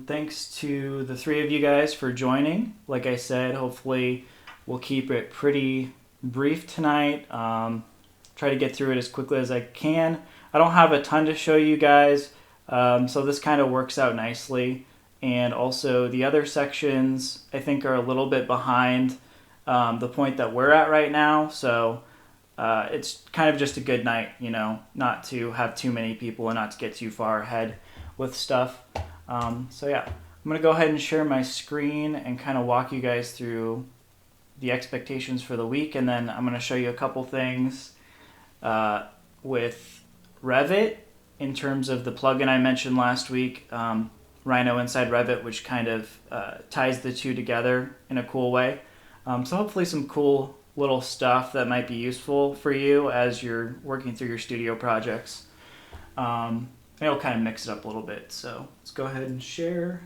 thanks to the three of you guys for joining. Like I said, hopefully we'll keep it pretty brief tonight. Try to get through it as quickly as I can. I don't have a ton to show you guys, so this kind of works out nicely. And also the other sections I think are a little bit behind the point that we're at right now. So it's kind of just a good night, you know, not to have too many people and not to get too far ahead with stuff. So yeah, I'm going to go ahead and share my screen and kind of walk you guys through the expectations for the week. And then I'm going to show you a couple things with Revit in terms of the plugin I mentioned last week, Rhino inside Revit, which kind of ties the two together in a cool way. So hopefully some cool little stuff that might be useful for you as you're working through your studio projects. It'll kind of mix it up a little bit. So let's go ahead and share.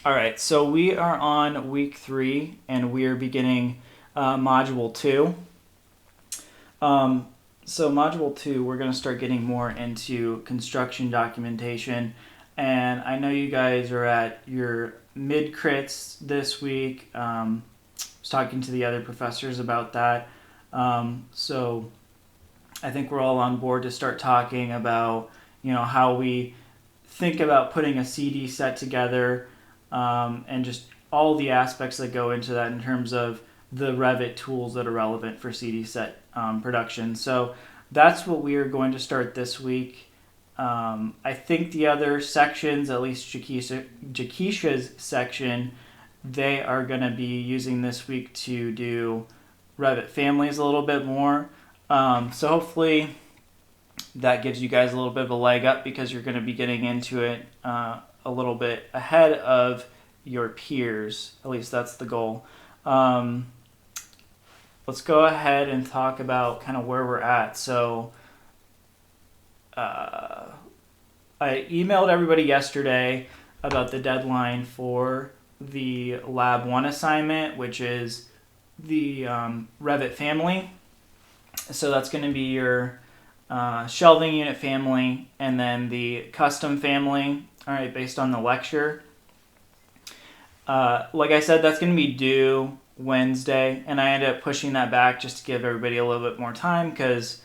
All right, so we are on week 3 and we are beginning module 2. So module 2, we're going to start getting more into construction documentation. And I know you guys are at your mid-crits this week. I was talking to the other professors about that. So I think we're all on board to start talking about, you know, how we think about putting a CD set together, and just all the aspects that go into that in terms of the Revit tools that are relevant for CD set production. So that's what we are going to start this week. I think the other sections, at least Jakisha's section, they are going to be using this week to do Revit families a little bit more. So hopefully that gives you guys a little bit of a leg up because you're going to be getting into it a little bit ahead of your peers. At least that's the goal. Let's go ahead and talk about kind of where we're at. So I emailed everybody yesterday about the deadline for the Lab 1 assignment, which is the Revit family. So that's going to be your shelving unit family and then the custom family, all right, based on the lecture. Like I said, that's going to be due Wednesday, and I ended up pushing that back just to give everybody a little bit more time because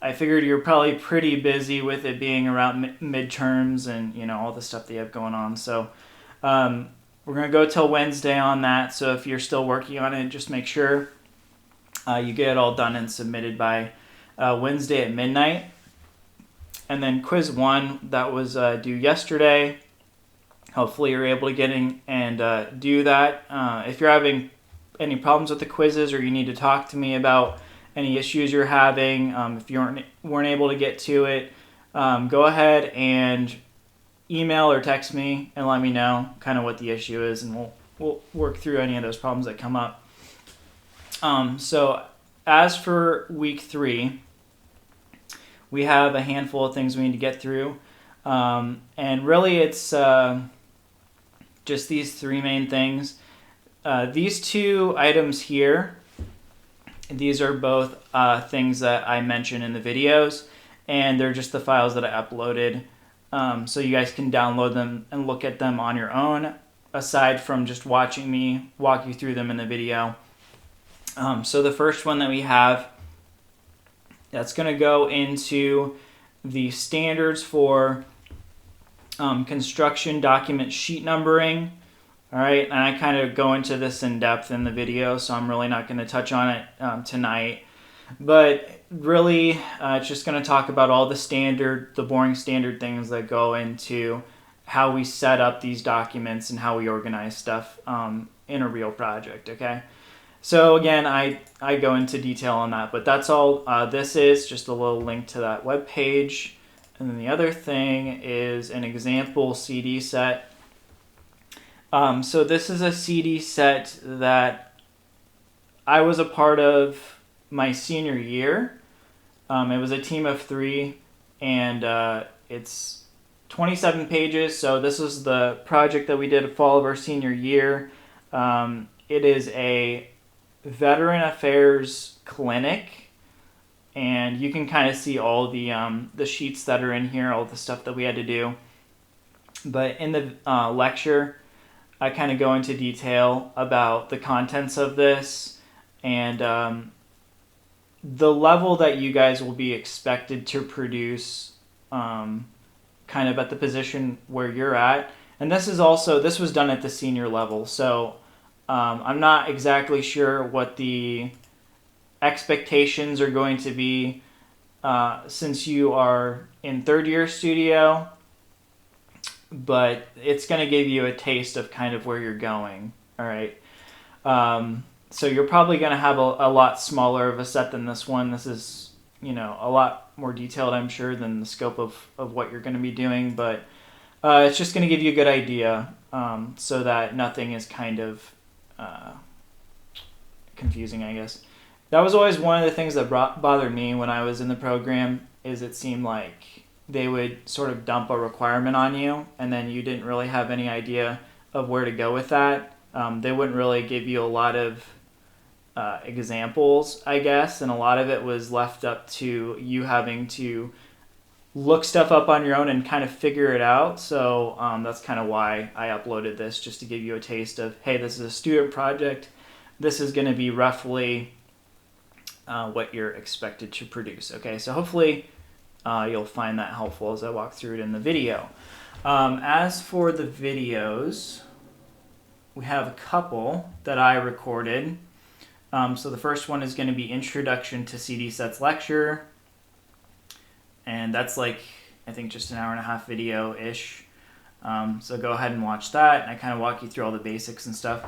I figured you're probably pretty busy with it being around midterms and, you know, all the stuff that you have going on. So we're going to go till Wednesday on that. So if you're still working on it, just make sure you get it all done and submitted by Wednesday at midnight. And then quiz 1, that was due yesterday. Hopefully you're able to get in and do that. If you're having any problems with the quizzes or you need to talk to me about any issues you're having, if you weren't able to get to it, go ahead and email or text me and let me know kind of what the issue is, and we'll work through any of those problems that come up. So as for week 3, we have a handful of things we need to get through, and really it's just these 3 main things. These 2 items here, these are both things that I mentioned in the videos, and they're just the files that I uploaded, so you guys can download them and look at them on your own, aside from just watching me walk you through them in the video. So the first one that we have, that's going to go into the standards for construction document sheet numbering. All right, and I kind of go into this in depth in the video, so I'm really not going to touch on it tonight. But really, it's just going to talk about all the boring standard things that go into how we set up these documents and how we organize stuff in a real project, okay? So again, I go into detail on that, but that's all this is, just a little link to that web page. And then the other thing is an example CD set. So this is a CD set that I was a part of my senior year. It was a team of 3, and it's 27 pages. So this is the project that we did at fall of our senior year. It is a veteran affairs clinic, and and you can kind of see all the sheets that are in here, all the stuff that we had to do. But in the lecture, I kind of go into detail about the contents of this and the level that you guys will be expected to produce kind of at the position where you're at. And this was done at the senior level, so I'm not exactly sure what the expectations are going to be since you are in third year studio, but it's going to give you a taste of kind of where you're going. All right. So you're probably going to have a lot smaller of a set than this one. This is, a lot more detailed, I'm sure, than the scope of what you're going to be doing, but it's just going to give you a good idea so that nothing is kind of confusing, I guess. That was always one of the things that bothered me when I was in the program, is it seemed like they would sort of dump a requirement on you, and then you didn't really have any idea of where to go with that. They wouldn't really give you a lot of examples, I guess, and a lot of it was left up to you having to look stuff up on your own and kind of figure it out. So that's kind of why I uploaded this, just to give you a taste of, hey, this is a student project. This is going to be roughly what you're expected to produce. Okay, so hopefully you'll find that helpful as I walk through it in the video. As for the videos, we have a couple that I recorded. So the first one is going to be Introduction to CD Sets Lecture. And that's like, I think, just an 1.5-hour video-ish. So go ahead and watch that. And I kind of walk you through all the basics and stuff.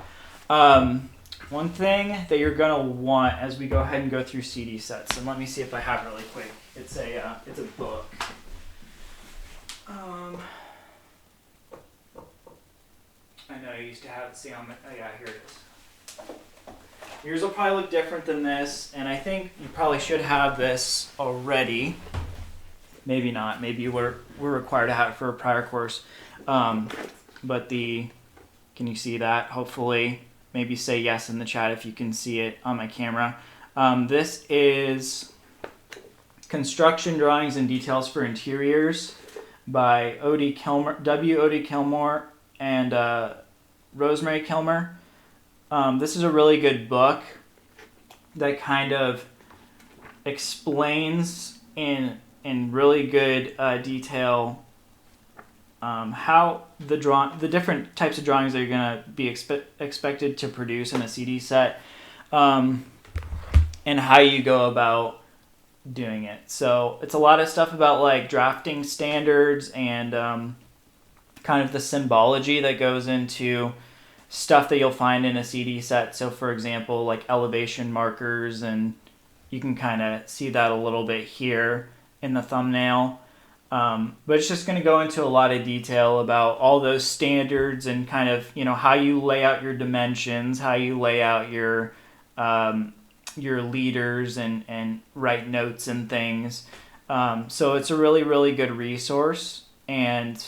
One thing that you're going to want as we go ahead and go through CD sets, and let me see if I have it really quick. It's a book. I know I used to have it, see on the, oh yeah, here it is. Yours will probably look different than this, and I think you probably should have this already. Maybe not. Maybe you were required to have it for a prior course. But can you see that? Hopefully, maybe say yes in the chat if you can see it on my camera. This is Construction Drawings and Details for Interiors by W. O.D. Kilmore and Rosemary Kilmer. This is a really good book that kind of explains in really good detail how the different types of drawings that you're going to be expected to produce in a CD set, and how you go about doing it. So it's a lot of stuff about like drafting standards and kind of the symbology that goes into stuff that you'll find in a CD set. So for example, like elevation markers, and you can kind of see that a little bit here in the thumbnail. But it's just going to go into a lot of detail about all those standards and kind of, how you lay out your dimensions, how you lay out your leaders and write notes and things. So it's a really, really good resource, and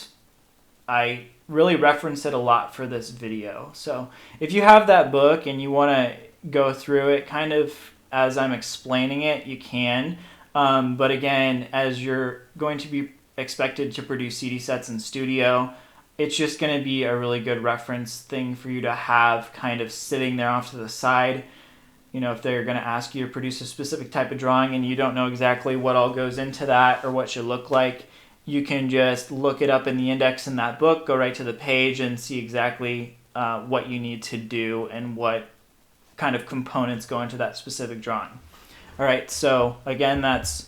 I really reference it a lot for this video. So if you have that book and you want to go through it kind of as I'm explaining it, you can. But again, as you're going to be expected to produce CD sets in studio, it's just going to be a really good reference thing for you to have kind of sitting there off to the side. If they're going to ask you to produce a specific type of drawing and you don't know exactly what all goes into that or what should look like, you can just look it up in the index in that book, go right to the page and see exactly what you need to do and what kind of components go into that specific drawing. All right, so again, that's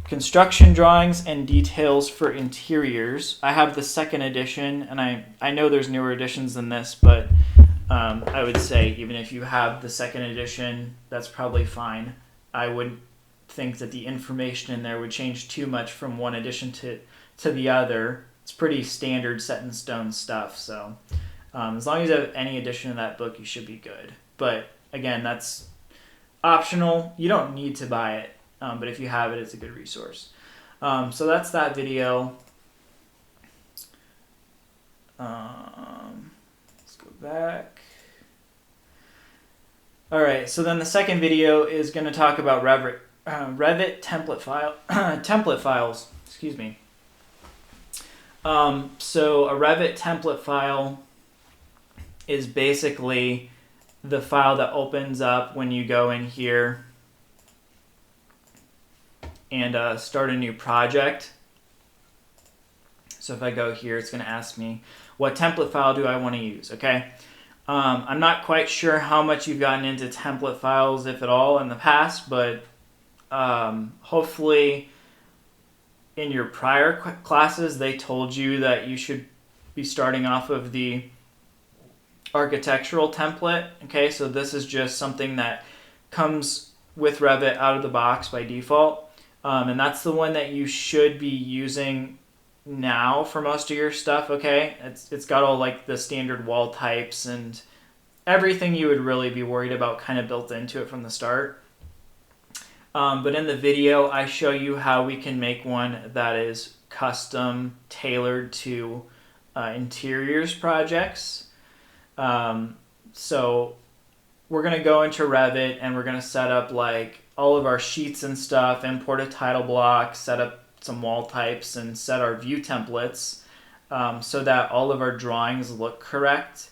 Construction Drawings and Details for Interiors. I have the second edition, and I know there's newer editions than this, but I would say even if you have the second edition, that's probably fine. I wouldn't think that the information in there would change too much from one edition to the other. It's pretty standard set in stone stuff, so as long as you have any edition of that book, you should be good. But again, that's optional. You don't need to buy it, but if you have it, it's a good resource. So that's that video. Let's go back. All right, so then the second video is going to talk about Revit template files. Excuse me. So a Revit template file is basically the file that opens up when you go in here and start a new project. So if I go here, it's going to ask me, what template file do I want to use? Okay. I'm not quite sure how much you've gotten into template files, if at all, in the past, but hopefully in your prior classes, they told you that you should be starting off of the architectural template. Okay, so this is just something that comes with Revit out of the box by default. And that's the one that you should be using now for most of your stuff. Okay, it's got all like the standard wall types and everything you would really be worried about kind of built into it from the start. But in the video, I show you how we can make one that is custom tailored to interiors projects. So we're going to go into Revit and we're going to set up like all of our sheets and stuff, import a title block, set up some wall types, and set our view templates so that all of our drawings look correct.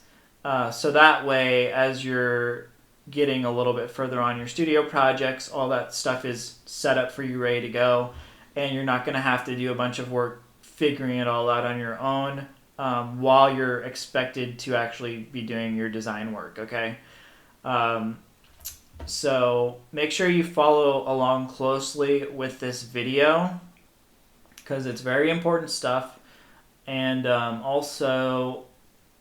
So that way, as you're getting a little bit further on your studio projects, all that stuff is set up for you, ready to go, and you're not going to have to do a bunch of work figuring it all out on your own while you're expected to actually be doing your design work. Okay, so make sure you follow along closely with this video because it's very important stuff. And also,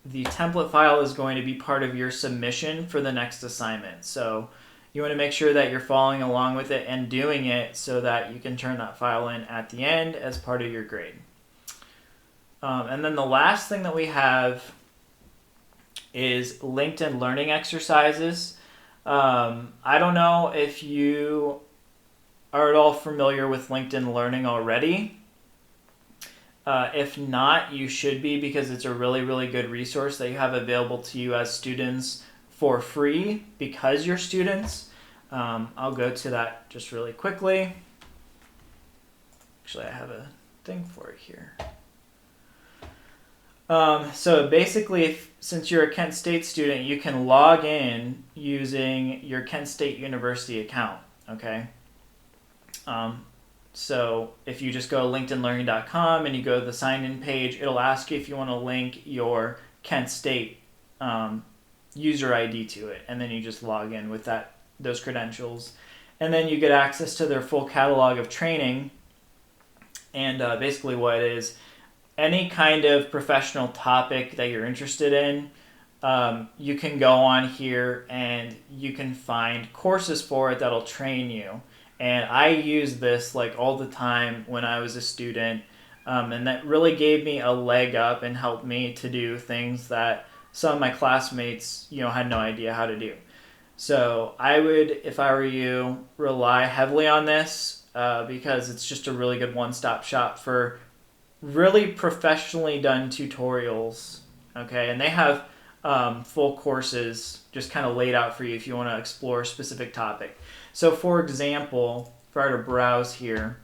the template file is going to be part of your submission for the next assignment. So you want to make sure that you're following along with it and doing it so that you can turn that file in at the end as part of your grade. And then the last thing that we have is LinkedIn learning exercises. I don't know if you are at all familiar with LinkedIn Learning already. If not, you should be, because it's a really, really good resource that you have available to you as students for free because you're students. I'll go to that just really quickly. Actually, I have a thing for it here. So basically, since you're a Kent State student, you can log in using your Kent State University account, okay? So if you just go to linkedinlearning.com and you go to the sign-in page, it'll ask you if you want to link your Kent State user ID to it, and then you just log in with those credentials. And then you get access to their full catalog of training, and basically what it is, any kind of professional topic that you're interested in, you can go on here and you can find courses for it that'll train you. And I use this like all the time when I was a student, and that really gave me a leg up and helped me to do things that some of my classmates, had no idea how to do. So I would, if I were you, rely heavily on this because it's just a really good one-stop shop for really professionally done tutorials. Okay, and they have full courses just kind of laid out for you if you want to explore a specific topic. So for example, if I were to browse here,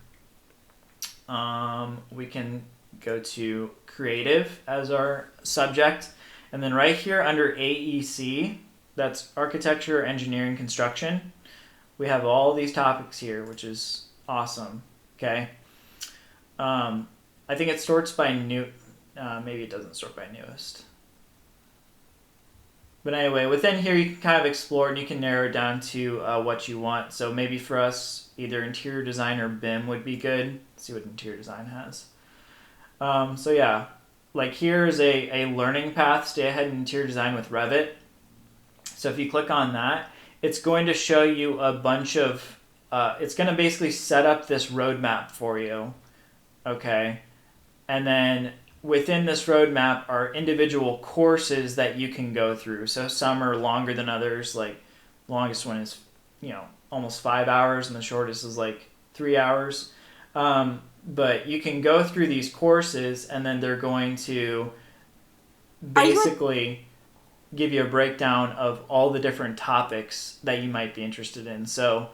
we can go to creative as our subject. And then right here under AEC, that's architecture, engineering, construction, we have all these topics here, which is awesome. Okay. I think it sorts by new, maybe it doesn't sort by newest. But anyway, within here you can kind of explore and you can narrow it down to what you want. So maybe for us, either interior design or BIM would be good. Let's see what interior design has. So yeah, like here is a learning path, stay ahead in interior design with Revit. So if you click on that, it's going to show you a bunch of, it's going to basically set up this roadmap for you. Okay. And then within this roadmap are individual courses that you can go through. So some are longer than others, like the longest one is, almost 5 hours and the shortest is like 3 hours. But you can go through these courses and then they're going to basically give you a breakdown of all the different topics that you might be interested in. So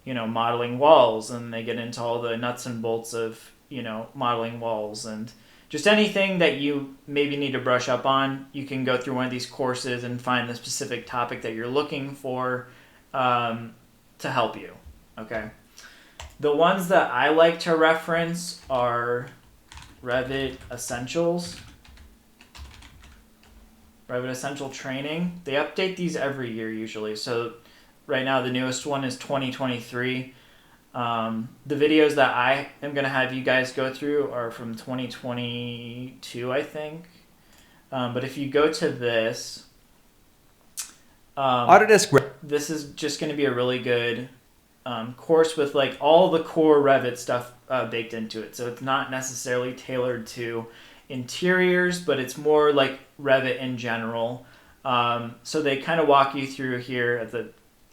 modeling walls, and they get into all the nuts and bolts of, modeling walls, and just anything that you maybe need to brush up on. You can go through one of these courses and find the specific topic that you're looking for to help you. Okay. The ones that I like to reference are Revit Essentials, Revit Essential Training. They update these every year usually. So right now the newest one is 2023. The videos that I am going to have you guys go through are from 2022, I think. But if you go to this, Autodesk. This is just going to be a really good course with like all the core Revit stuff baked into it. So it's not necessarily tailored to interiors, but it's more like Revit in general. So they kind of walk you through here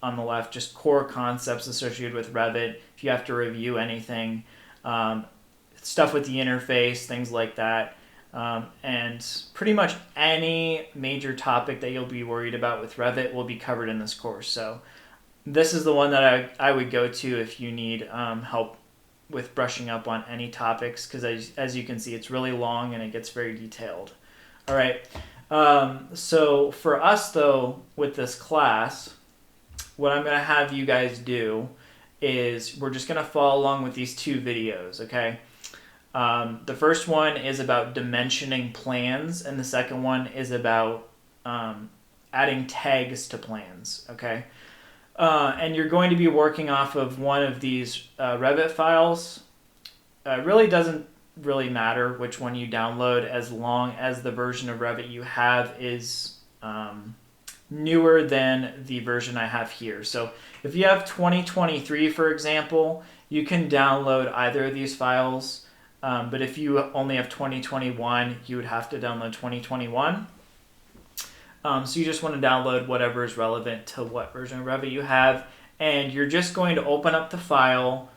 on the left, just core concepts associated with Revit. If you have to review anything, stuff with the interface, things like that. And pretty much any major topic that you'll be worried about with Revit will be covered in this course. So this is the one that I would go to if you need help with brushing up on any topics, because as you can see, it's really long and it gets very detailed. All right. So for us, though, with this class, what I'm going to have you guys do is we're just going to follow along with these two videos, okay? The first one is about dimensioning plans, and the second one is about adding tags to plans, okay? And you're going to be working off of one of these Revit files. It really doesn't really matter which one you download, as long as the version of Revit you have is newer than the version I have here. So if you have 2023, for example, you can download either of these files. But if you only have 2021, you would have to download 2021. So you just want to download whatever is relevant to what version of Revit you have. And you're just going to open up the file,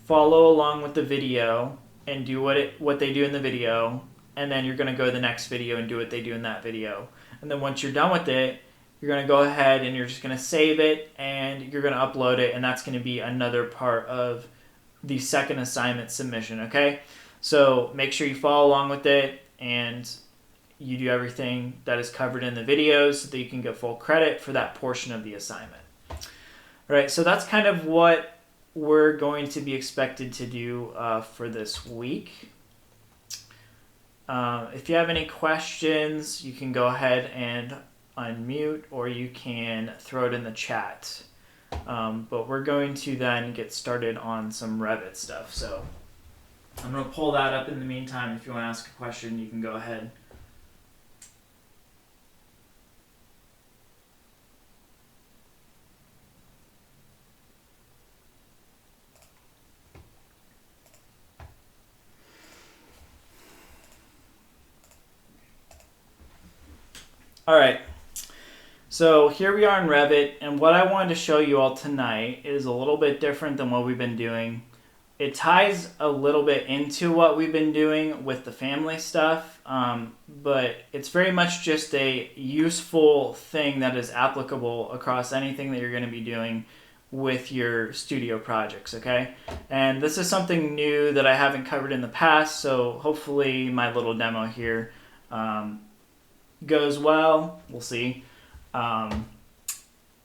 follow along with the video, and do what they do in the video. And then you're going to go to the next video and do what they do in that video. And then once you're done with it, you're going to go ahead and you're just going to save it, and you're going to upload it. And that's going to be another part of the second assignment submission, okay? So make sure you follow along with it, and you do everything that is covered in the videos so that you can get full credit for that portion of the assignment. All right, so that's kind of what we're going to be expected to do for this week. If you have any questions, you can go ahead and unmute, or you can throw it in the chat. But we're going to then get started on some Revit stuff. So I'm going to pull that up in the meantime. If you want to ask a question, you can go ahead. All right. So here we are in Revit, and what I wanted to show you all tonight is a little bit different than what we've been doing. It ties a little bit into what we've been doing with the family stuff, but it's very much just a useful thing that is applicable across anything that you're going to be doing with your studio projects, okay? And this is something new that I haven't covered in the past, so hopefully my little demo here goes well. We'll see. But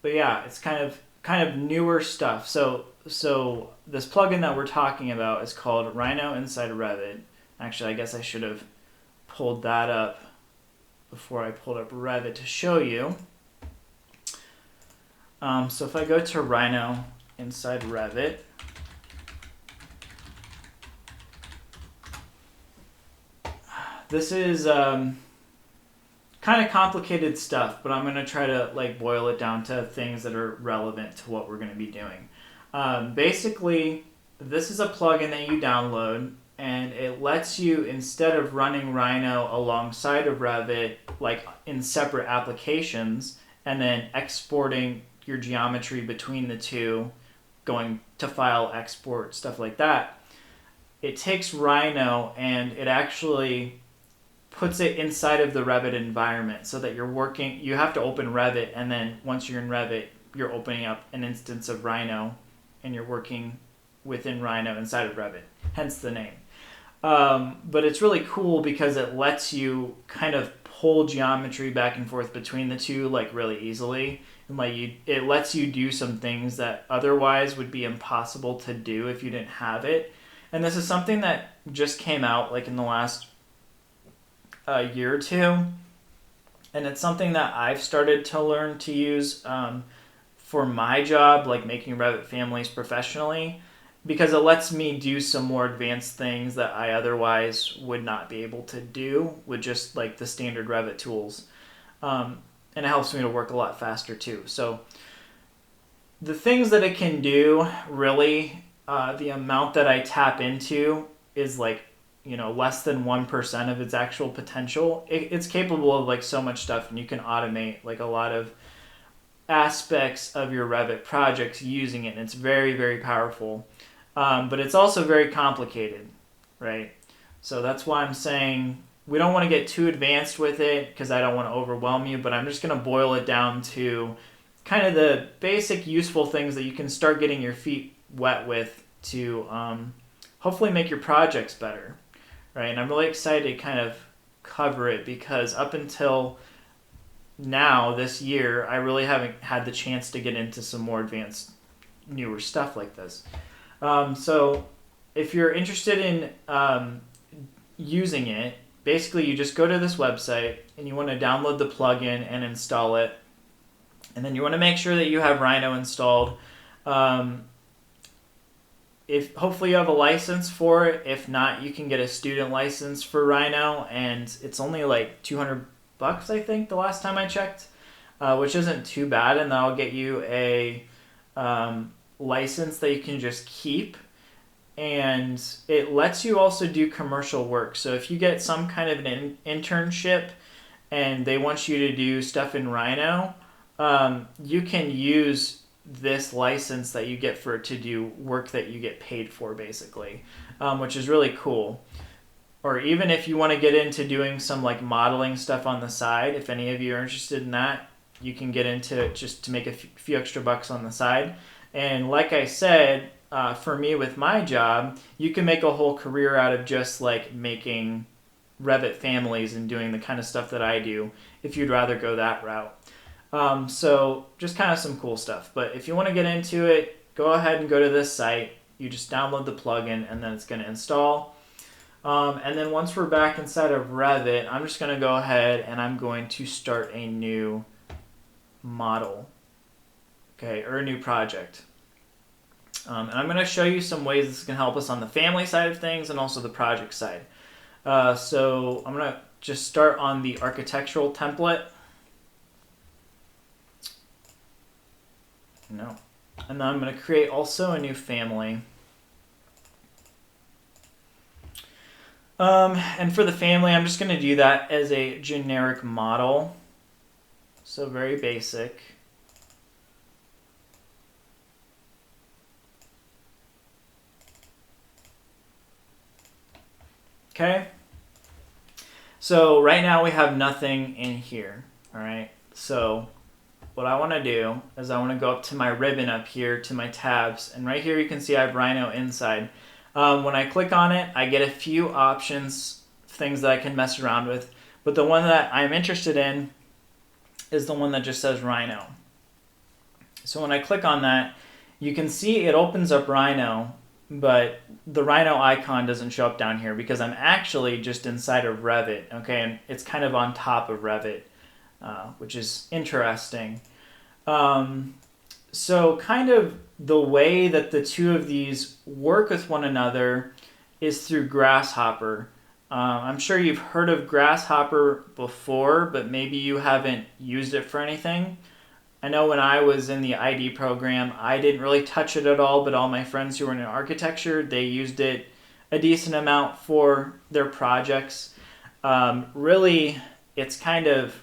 yeah, it's kind of newer stuff. So this plugin that we're talking about is called Rhino inside of Revit. Actually, I guess I should have pulled that up before I pulled up Revit to show you. So if I go to Rhino inside Revit, this is kind of complicated stuff, but I'm going to try to boil it down to things that are relevant to what we're going to be doing. Basically, this is a plugin that you download, and it lets you, instead of running Rhino alongside of Revit, in separate applications, and then exporting your geometry between the two, going to file, export, stuff like that, it takes Rhino and it actually puts it inside of the Revit environment, so that you have to open Revit, and then once you're in Revit, you're opening up an instance of Rhino, and you're working within Rhino inside of Revit, hence the name. But it's really cool because it lets you kind of pull geometry back and forth between the two like really easily, and it lets you do some things that otherwise would be impossible to do if you didn't have it. And this is something that just came out like in the last year or two, and it's something that I've started to learn to use for my job, like making Revit families professionally, because it lets me do some more advanced things that I otherwise would not be able to do with just like the standard Revit tools. And it helps me to work a lot faster too. So the things that it can do, really, the amount that I tap into is like, less than 1% of its actual potential. It's capable of like so much stuff, and you can automate like a lot of aspects of your Revit projects using it, and it's very, very powerful. But it's also very complicated, right? So that's why I'm saying we don't want to get too advanced with it because I don't want to overwhelm you, but I'm just going to boil it down to kind of the basic useful things that you can start getting your feet wet with to hopefully make your projects better, right? And I'm really excited to kind of cover it because up until now this year, I really haven't had the chance to get into some more advanced, newer stuff like this. So if you're interested in using it, basically you just go to this website and you want to download the plugin and install it. And then you want to make sure that you have Rhino installed. If hopefully you have a license for it. If not, you can get a student license for Rhino, and it's only like $200, I think, the last time I checked, which isn't too bad, and that'll get you a license that you can just keep, and it lets you also do commercial work. So if you get some kind of an internship and they want you to do stuff in Rhino, you can use this license that you get for it to do work that you get paid for, basically, which is really cool. Or even if you want to get into doing some like modeling stuff on the side, if any of you are interested in that, you can get into it just to make a few extra bucks on the side. And like I said, for me with my job, you can make a whole career out of just like making Revit families and doing the kind of stuff that I do if you'd rather go that route. So just kind of some cool stuff. But if you want to get into it, go ahead and go to this site. You just download the plugin and then it's going to install. And then once we're back inside of Revit, I'm just going to go ahead and I'm going to start a new model, okay, or a new project. And I'm going to show you some ways this can help us on the family side of things and also the project side. So I'm going to just start on the architectural template. No. And then I'm going to create also a new family. And for the family, I'm just going to do that as a generic model. So very basic. Okay. So right now we have nothing in here. All right. So what I want to do is I want to go up to my ribbon up here to my tabs, and right here you can see I have Rhino inside. When I click on it, I get a few options, things that I can mess around with, but the one that I'm interested in is the one that just says Rhino. So when I click on that, you can see it opens up Rhino, but the Rhino icon doesn't show up down here because I'm actually just inside of Revit, okay, and it's kind of on top of Revit. Which is interesting. So kind of the way that the two of these work with one another is through Grasshopper. I'm sure you've heard of Grasshopper before, but maybe you haven't used it for anything. I know when I was in the ID program, I didn't really touch it at all, but all my friends who were in architecture, they used it a decent amount for their projects. Really, it's kind of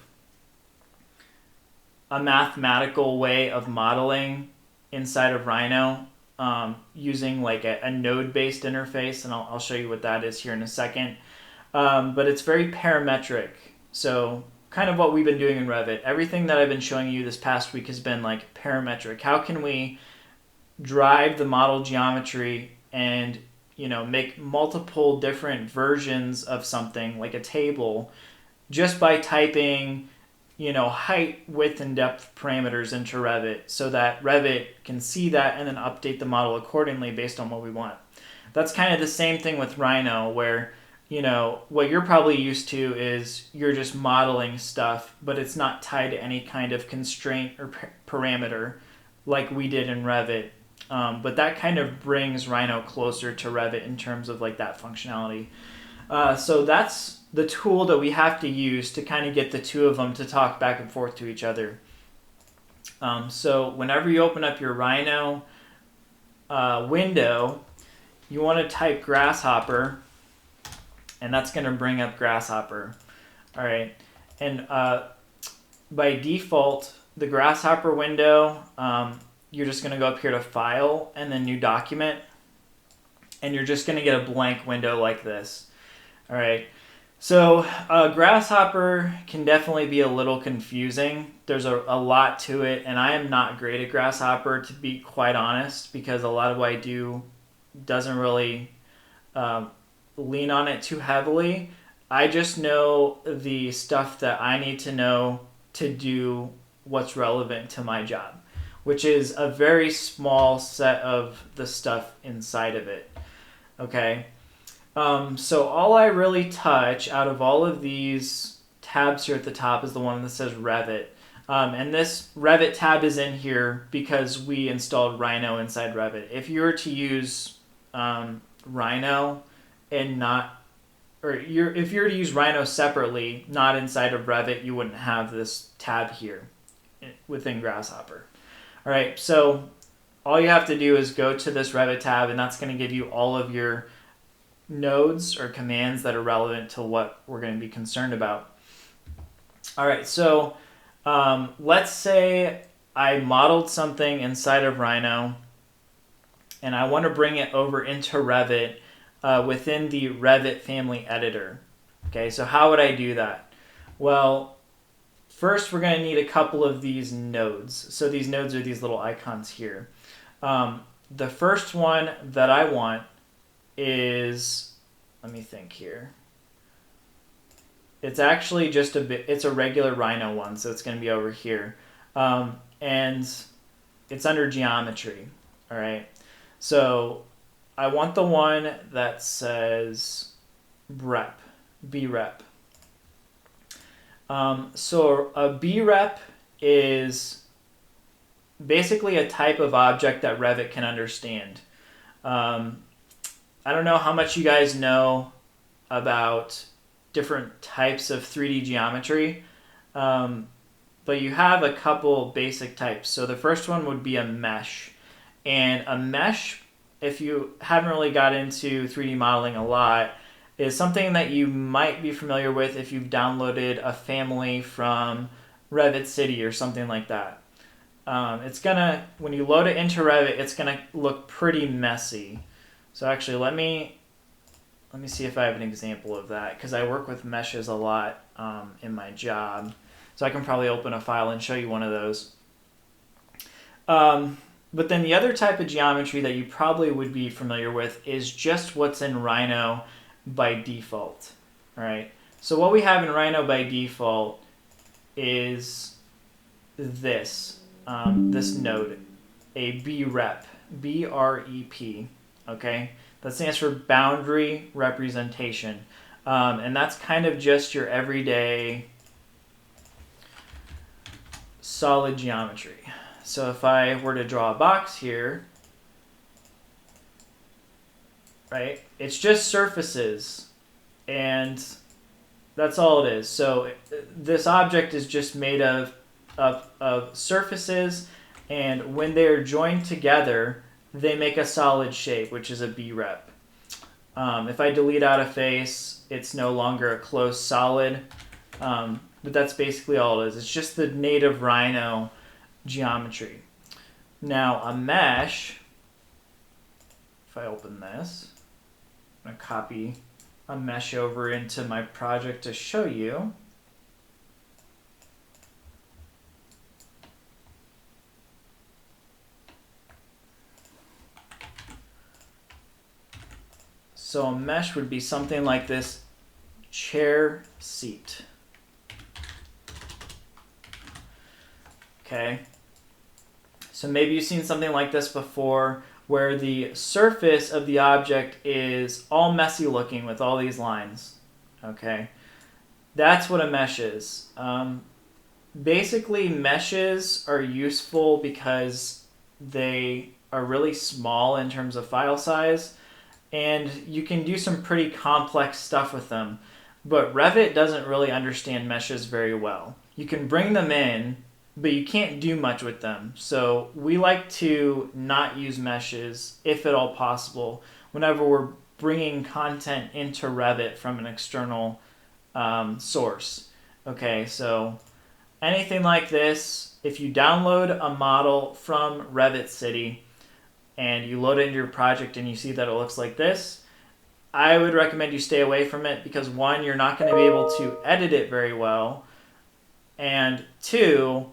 a mathematical way of modeling inside of Rhino using like a node-based interface, and I'll show you what that is here in a second. But it's very parametric, so kind of what we've been doing in Revit. Everything that I've been showing you this past week has been like parametric. How can we drive the model geometry and make multiple different versions of something like a table just by typing height, width, and depth parameters into Revit so that Revit can see that and then update the model accordingly based on what we want. That's kind of the same thing with Rhino, where what you're probably used to is you're just modeling stuff, but it's not tied to any kind of constraint or parameter like we did in Revit. But that kind of brings Rhino closer to Revit in terms of like that functionality. So that's the tool that we have to use to kind of get the two of them to talk back and forth to each other. So whenever you open up your Rhino window, you want to type Grasshopper, and that's going to bring up Grasshopper. All right, and by default, the Grasshopper window, you're just going to go up here to File and then New Document, and you're just going to get a blank window like this. All right, so Grasshopper can definitely be a little confusing. There's a lot to it, and I am not great at Grasshopper, to be quite honest, because a lot of what I do doesn't really lean on it too heavily. I just know the stuff that I need to know to do what's relevant to my job, which is a very small set of the stuff inside of it. Okay, so all I really touch out of all of these tabs here at the top is the one that says Revit. And this Revit tab is in here because we installed Rhino inside Revit. If you were to use Rhino and not, or if you were to use Rhino separately, not inside of Revit, you wouldn't have this tab here within Grasshopper. All right, so all you have to do is go to this Revit tab, and that's going to give you all of your nodes or commands that are relevant to what we're going to be concerned about. All right, so let's say I modeled something inside of Rhino, and I want to bring it over into Revit within the Revit family editor. Okay, so how would I do that? Well, first we're going to need a couple of these nodes. So these nodes are these little icons here. The first one that I want is, let me think here. It's actually just it's a regular Rhino one, so it's going to be over here. And it's under geometry, all right? So I want the one that says brep, brep. So a brep is basically a type of object that Revit can understand. I don't know how much you guys know about different types of 3D geometry, but you have a couple basic types. So the first one would be a mesh. And a mesh, if you haven't really got into 3D modeling a lot, is something that you might be familiar with if you've downloaded a family from Revit City or something like that. It's gonna, when you load it into Revit, it's gonna look pretty messy. So actually, let me see if I have an example of that, because I work with meshes a lot in my job. So I can probably open a file and show you one of those. But then the other type of geometry that you probably would be familiar with is just what's in Rhino by default. All right. So what we have in Rhino by default is this node, a brep, B-R-E-P. Okay. That stands for boundary representation. And that's kind of just your everyday solid geometry. So if I were to draw a box here, right, it's just surfaces, and that's all it is. So this object is just made of surfaces, and when they're joined together, they make a solid shape, which is a brep. If I delete out a face, it's no longer a closed solid, but that's basically all it is. It's just the native Rhino geometry. Now a mesh, if I open this, I'm going to copy a mesh over into my project to show you. So a mesh would be something like this chair seat. Okay. So maybe you've seen something like this before where the surface of the object is all messy looking with all these lines. Okay. That's what a mesh is. Basically, meshes are useful because they are really small in terms of file size, and you can do some pretty complex stuff with them. But Revit doesn't really understand meshes very well. You can bring them in, but you can't do much with them. So we like to not use meshes, if at all possible, whenever we're bringing content into Revit from an external source. Okay, so anything like this, if you download a model from Revit City and you load it into your project and you see that it looks like this, I would recommend you stay away from it because one, you're not going to be able to edit it very well, and two,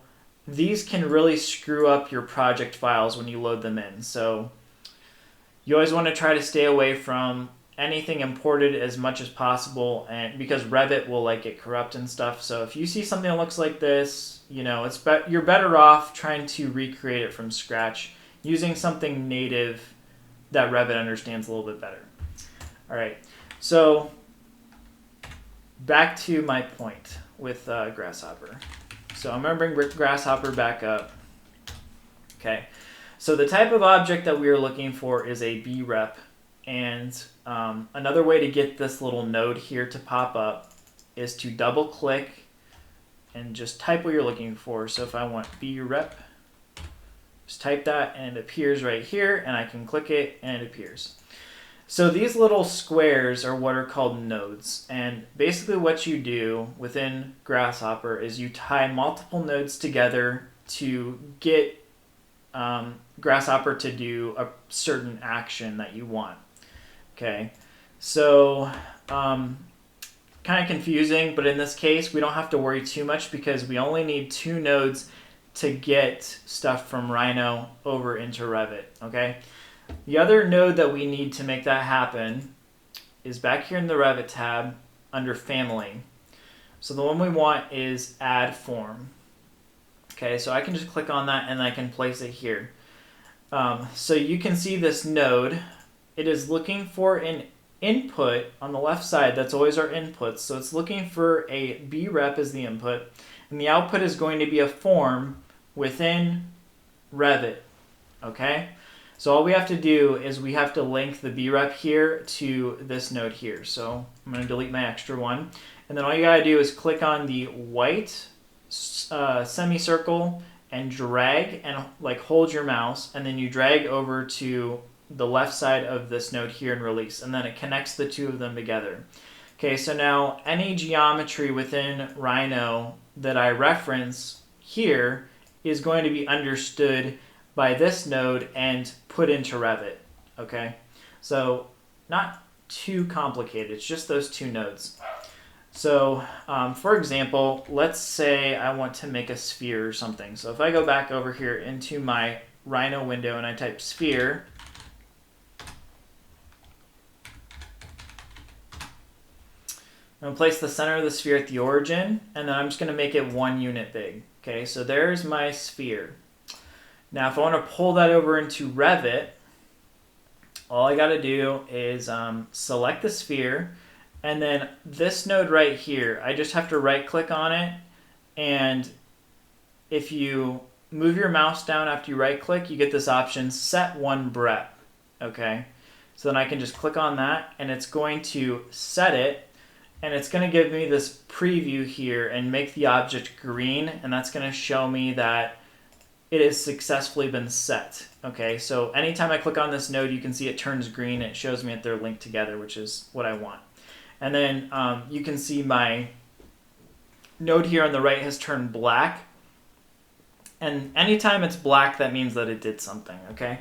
these can really screw up your project files when you load them in. So you always want to try to stay away from anything imported as much as possible, and because Revit will like get corrupt and stuff. So if you see something that looks like this, you know, you're better off trying to recreate it from scratch using something native that Revit understands a little bit better. All right, so back to my point with Grasshopper. So I'm going to bring Grasshopper back up. Okay, so the type of object that we are looking for is a brep. And another way to get this little node here to pop up is to double click and just type what you're looking for. So if I want brep, just type that and it appears right here, and I can click it and it appears. So these little squares are what are called nodes, and basically what you do within Grasshopper is you tie multiple nodes together to get Grasshopper to do a certain action that you want. Okay, so kind of confusing, but in this case we don't have to worry too much because we only need 2 nodes to get stuff from Rhino over into Revit. Okay. The other node that we need to make that happen is back here in the Revit tab under Family. So the one we want is Add Form. Okay, so I can just click on that and I can place it here. So you can see this node. It is looking for an input on the left side. That's always our input. So it's looking for a brep as the input, and the output is going to be a form within Revit. Okay? So all we have to do is we have to link the brep here to this node here. So I'm going to delete my extra one. And then all you got to do is click on the white semicircle and drag and like hold your mouse. And then you drag over to the left side of this node here and release. And then it connects the 2 of them together. Okay, so now any geometry within Rhino that I reference here is going to be understood by this node and put into Revit. Okay, so not too complicated. It's just those 2 nodes. So for example, let's say I want to make a sphere or something. So if I go back over here into my Rhino window and I type sphere, I'm going to place the center of the sphere at the origin, and then I'm just going to make it 1 unit big. Okay, so there's my sphere. Now, if I want to pull that over into Revit, all I got to do is select the sphere, and then this node right here, I just have to right-click on it, and if you move your mouse down after you right-click, you get this option, Set 1 Brep. Okay, so then I can just click on that, and it's going to set it, and it's going to give me this preview here and make the object green, and that's going to show me that it has successfully been set. Okay, so anytime I click on this node, you can see it turns green and it shows me that they're linked together, which is what I want. And then you can see my node here on the right has turned black. And anytime it's black, that means that it did something, okay?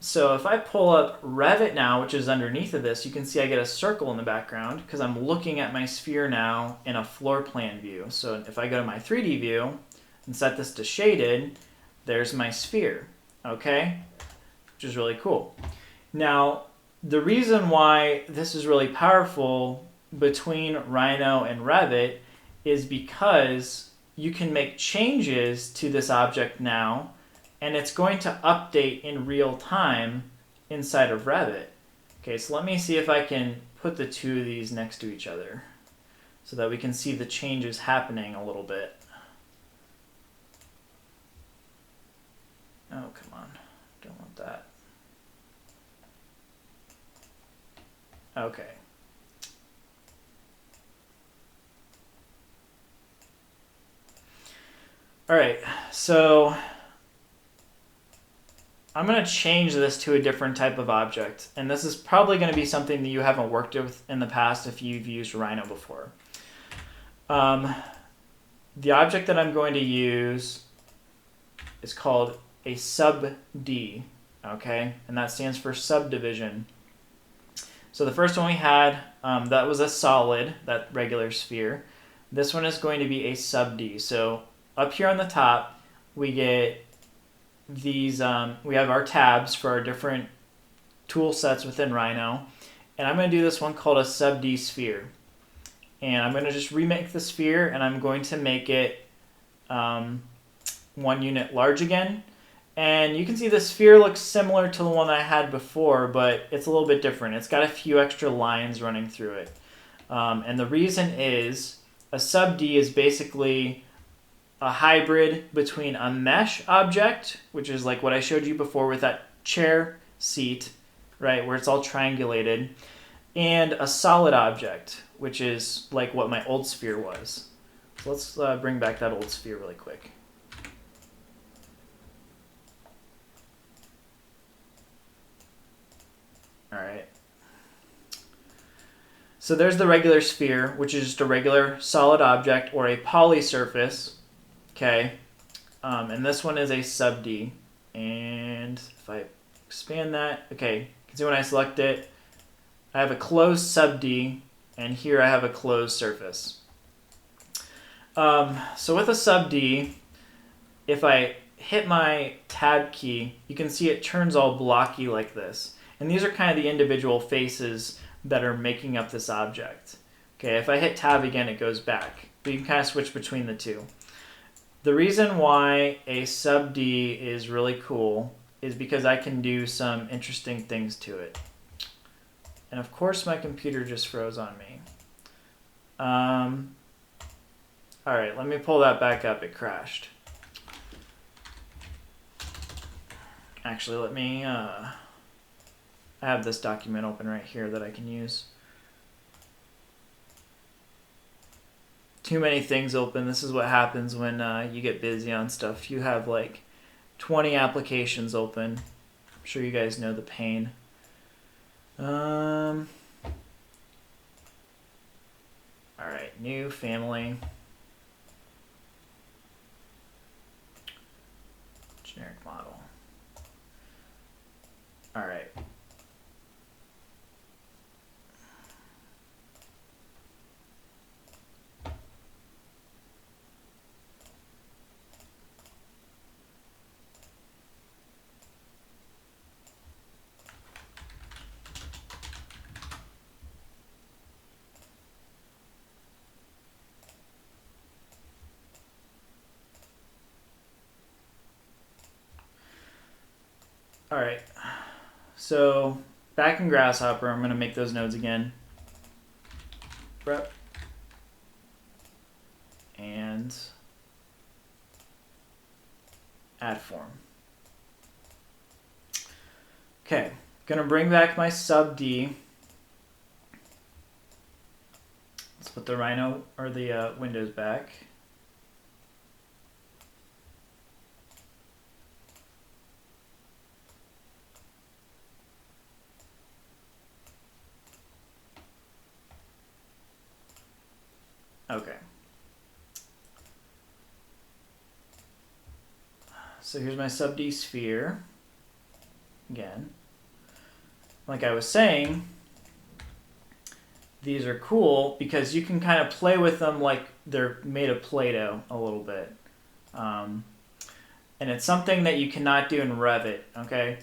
So if I pull up Revit now, which is underneath of this, you can see I get a circle in the background because I'm looking at my sphere now in a floor plan view. So if I go to my 3D view and set this to shaded, there's my sphere, okay? Which is really cool. Now, the reason why this is really powerful between Rhino and Revit is because you can make changes to this object now, and it's going to update in real time inside of Revit. Okay, so let me see if I can put the two of these next to each other so that we can see the changes happening a little bit. Oh, come on. Don't want that. Okay. All right, so I'm going to change this to a different type of object. And this is probably going to be something that you haven't worked with in the past if you've used Rhino before. The object that I'm going to use is called a sub-D, okay? And that stands for subdivision. So the first one we had, that was a solid, that regular sphere. This one is going to be a sub-D. So up here on the top, we get these, we have our tabs for our different tool sets within Rhino. And I'm going to do this one called a sub-D sphere. And I'm going to just remake the sphere, and I'm going to make it 1 unit large again. And you can see the sphere looks similar to the one I had before, but it's a little bit different. It's got a few extra lines running through it. And the reason is a sub-D is basically a hybrid between a mesh object, which is like what I showed you before with that chair seat, right, where it's all triangulated, and a solid object, which is like what my old sphere was. So let's bring back that old sphere really quick. All right. So there's the regular sphere, which is just a regular solid object or a poly surface. Okay. And this one is a sub-D. And if I expand that, okay, you can see when I select it, I have a closed sub-D, and here I have a closed surface. So with a sub-D, if I hit my tab key, you can see it turns all blocky like this. And these are kind of the individual faces that are making up this object. Okay, if I hit tab again, it goes back. But you can kind of switch between the two. The reason why a sub-D is really cool is because I can do some interesting things to it. And of course my computer just froze on me. Alright, let me pull that back up. It crashed. Actually, let me... I have this document open right here that I can use. Too many things open. This is what happens when you get busy on stuff. You have like 20 applications open. I'm sure you guys know the pain. Alright, new family. Generic model. Alright. Alright, so back in Grasshopper, I'm going to make those nodes again. Rep. And add form. Okay, going to bring back my sub-D. Let's put the Rhino or the windows back. Okay. So here's my sub-D sphere. Again. Like I was saying, these are cool because you can kind of play with them like they're made of Play-Doh a little bit. And it's something that you cannot do in Revit, okay?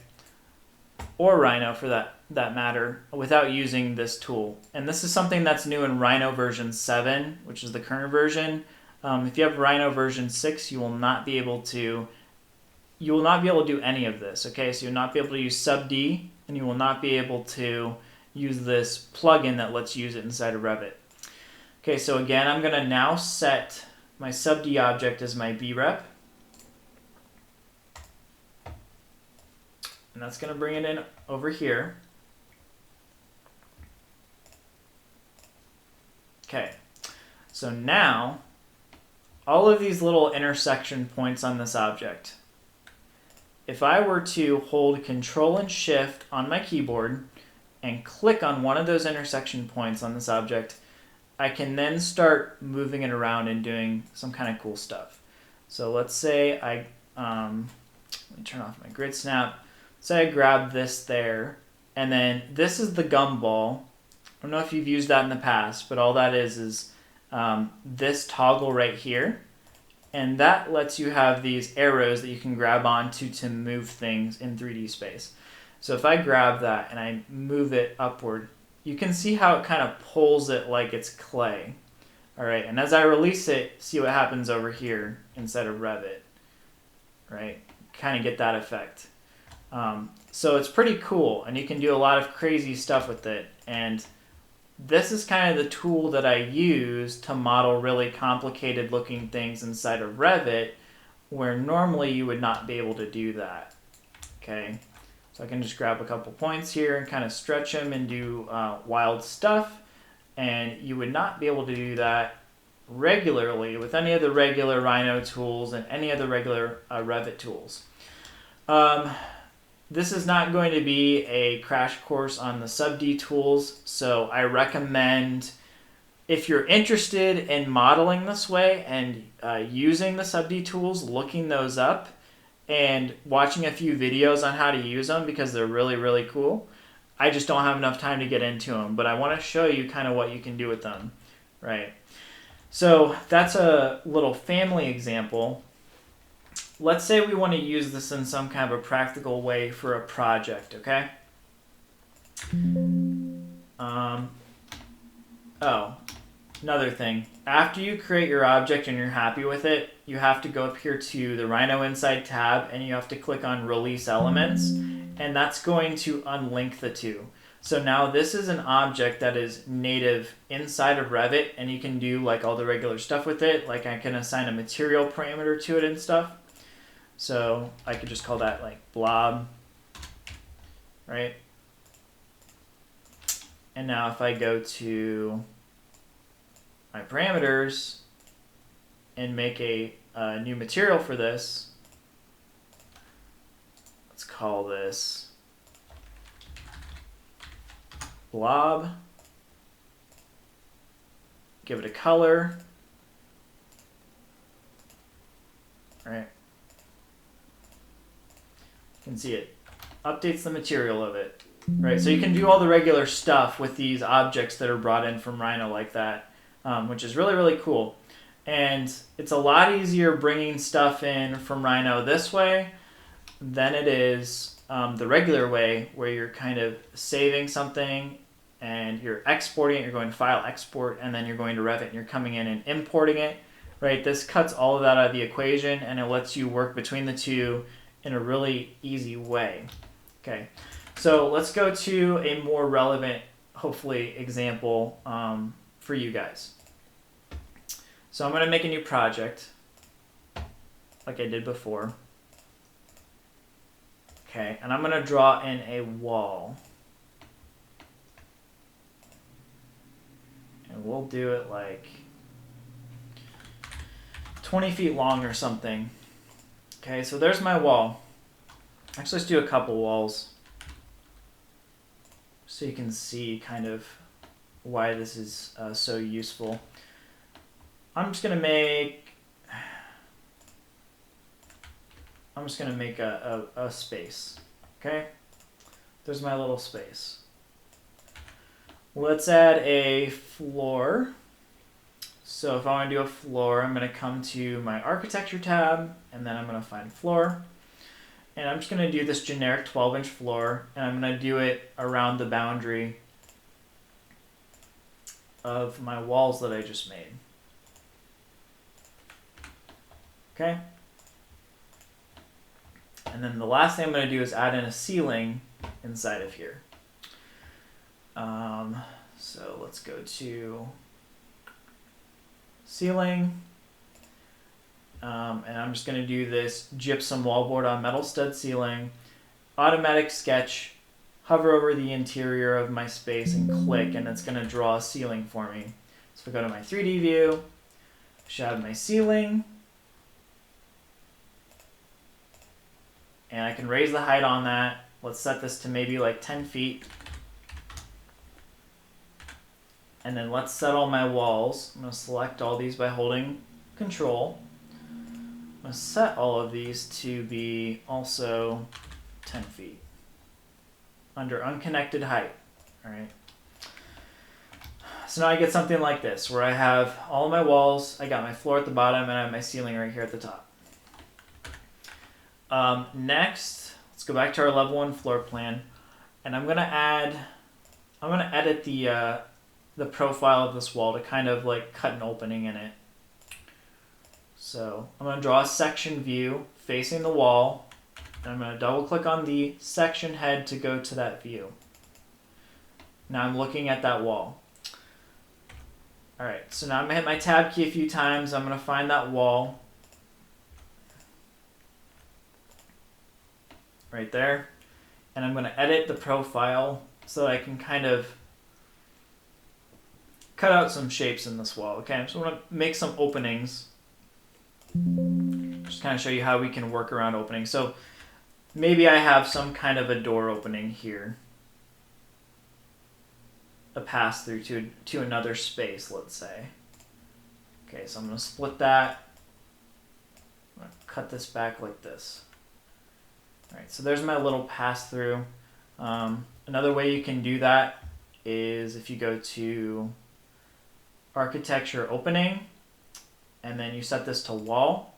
Or Rhino for that that matter without using this tool. And this is something that's new in Rhino version 7, which is the current version. If you have Rhino version 6, you will not be able to do any of this. Okay, so you'll not be able to use sub D, and you will not be able to use this plugin that lets you use it inside of Revit. Okay, so again, I'm going to now set my sub D object as my brep. And that's going to bring it in over here. Okay, so now all of these little intersection points on this object, if I were to hold Control and Shift on my keyboard and click on one of those intersection points on this object, I can then start moving it around and doing some kind of cool stuff. So let's say let me turn off my grid snap. Say I grab this there, and then this is the gumball. I don't know if you've used that in the past, but all that is this toggle right here, and that lets you have these arrows that you can grab onto to move things in 3D space. So if I grab that and I move it upward, you can see how it kind of pulls it like it's clay. All right, and as I release it, see what happens over here inside of Revit, right? Kind of get that effect. So it's pretty cool, and you can do a lot of crazy stuff with it. And this is kind of the tool that I use to model really complicated looking things inside of Revit, where normally you would not be able to do that. Okay, so I can just grab a couple points here and kind of stretch them and do wild stuff, and you would not be able to do that regularly with any of the regular Rhino tools and any of the regular Revit tools. This is not going to be a crash course on the sub D tools, so I recommend, if you're interested in modeling this way and using the sub D tools, looking those up and watching a few videos on how to use them, because they're really, really cool. I just don't have enough time to get into them, but I want to show you kind of what you can do with them, right? So that's a little family example. Let's say we want to use this in some kind of a practical way for a project, okay? Oh, another thing. After you create your object and you're happy with it, you have to go up here to the Rhino Inside tab, and you have to click on Release Elements, and that's going to unlink the two. So now this is an object that is native inside of Revit, and you can do like all the regular stuff with it. Like I can assign a material parameter to it and stuff. So I could just call that like blob, right? And now if I go to my parameters and make a new material for this, let's call this blob, give it a color, right? You can see it updates the material of it, right? So you can do all the regular stuff with these objects that are brought in from Rhino like that, which is really, really cool. And it's a lot easier bringing stuff in from Rhino this way than it is the regular way, where you're kind of saving something and you're exporting it. You're going to File, Export, and then you're going to Revit and you're coming in and importing it, right? This cuts all of that out of the equation, and it lets you work between the two in a really easy way. Okay, so let's go to a more relevant, hopefully, example for you guys. So I'm going to make a new project like I did before. Okay, and I'm going to draw in a wall. And we'll do it like 20 feet long or something. Okay, so there's my wall. Actually, let's do a couple walls so you can see kind of why this is so useful. I'm just gonna make a space. Okay, there's my little space. Let's add a floor. So if I want to do a floor, I'm going to come to my architecture tab, and then I'm going to find floor. And I'm just going to do this generic 12-inch floor, and I'm going to do it around the boundary of my walls that I just made. Okay? And then the last thing I'm going to do is add in a ceiling inside of here. So let's go to ceiling. And I'm just going to do this gypsum wallboard on metal stud ceiling, automatic sketch, hover over the interior of my space and click, and it's going to draw a ceiling for me. So if I go to my 3D view, I should have my ceiling, and I can raise the height on that. Let's set this to maybe like 10 feet. And then let's set all my walls. I'm going to select all these by holding Control. I'm going to set all of these to be also 10 feet under unconnected height. All right. So now I get something like this, where I have all of my walls, I got my floor at the bottom, and I have my ceiling right here at the top. Next, let's go back to our level 1 floor plan, and I'm gonna edit the profile of this wall to kind of like cut an opening in it. So I'm gonna draw a section view facing the wall, and I'm gonna double click on the section head to go to that view. Now I'm looking at that wall. All right, so now I'm gonna hit my tab key a few times. I'm gonna find that wall right there, and I'm gonna edit the profile so I can kind of cut out some shapes in this wall. Okay, so I'm gonna make some openings. Just kind of show you how we can work around openings. So maybe I have some kind of a door opening here, a pass through to another space, let's say. Okay, so I'm going to split that. I'm going to cut this back like this. All right, so there's my little pass through. Another way you can do that is if you go to Architecture Opening, and then you set this to Wall.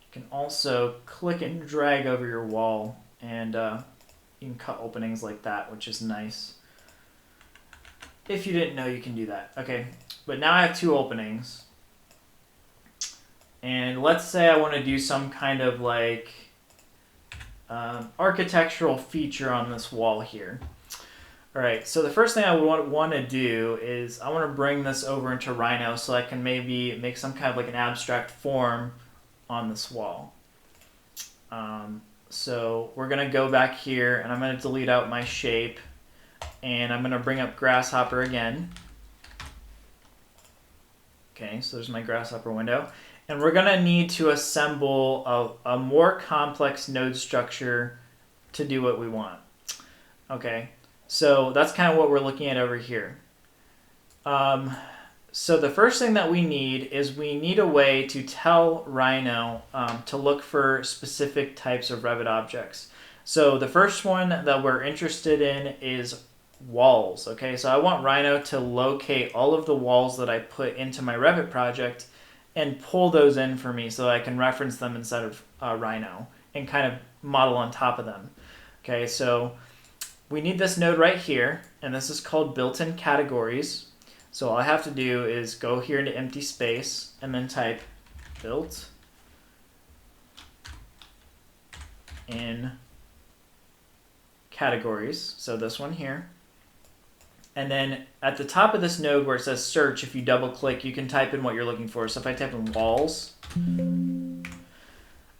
You can also click and drag over your wall, and you can cut openings like that, which is nice. If you didn't know, you can do that. Okay, but now I have 2 openings. And let's say I want to do some kind of like architectural feature on this wall here. All right, so the first thing I would want to do is I want to bring this over into Rhino so I can maybe make some kind of like an abstract form on this wall. So we're going to go back here, and I'm going to delete out my shape, and I'm going to bring up Grasshopper again. Okay, so there's my Grasshopper window. And we're going to need to assemble a more complex node structure to do what we want. Okay, so that's kind of what we're looking at over here. So the first thing that we need is we need a way to tell Rhino to look for specific types of Revit objects. So the first one that we're interested in is walls. Okay, so I want Rhino to locate all of the walls that I put into my Revit project and pull those in for me so that I can reference them inside of Rhino and kind of model on top of them. Okay, so we need this node right here, and this is called built-in categories. So all I have to do is go here into empty space and then type built in categories. So this one here. And then at the top of this node where it says search, if you double click, you can type in what you're looking for. So if I type in walls,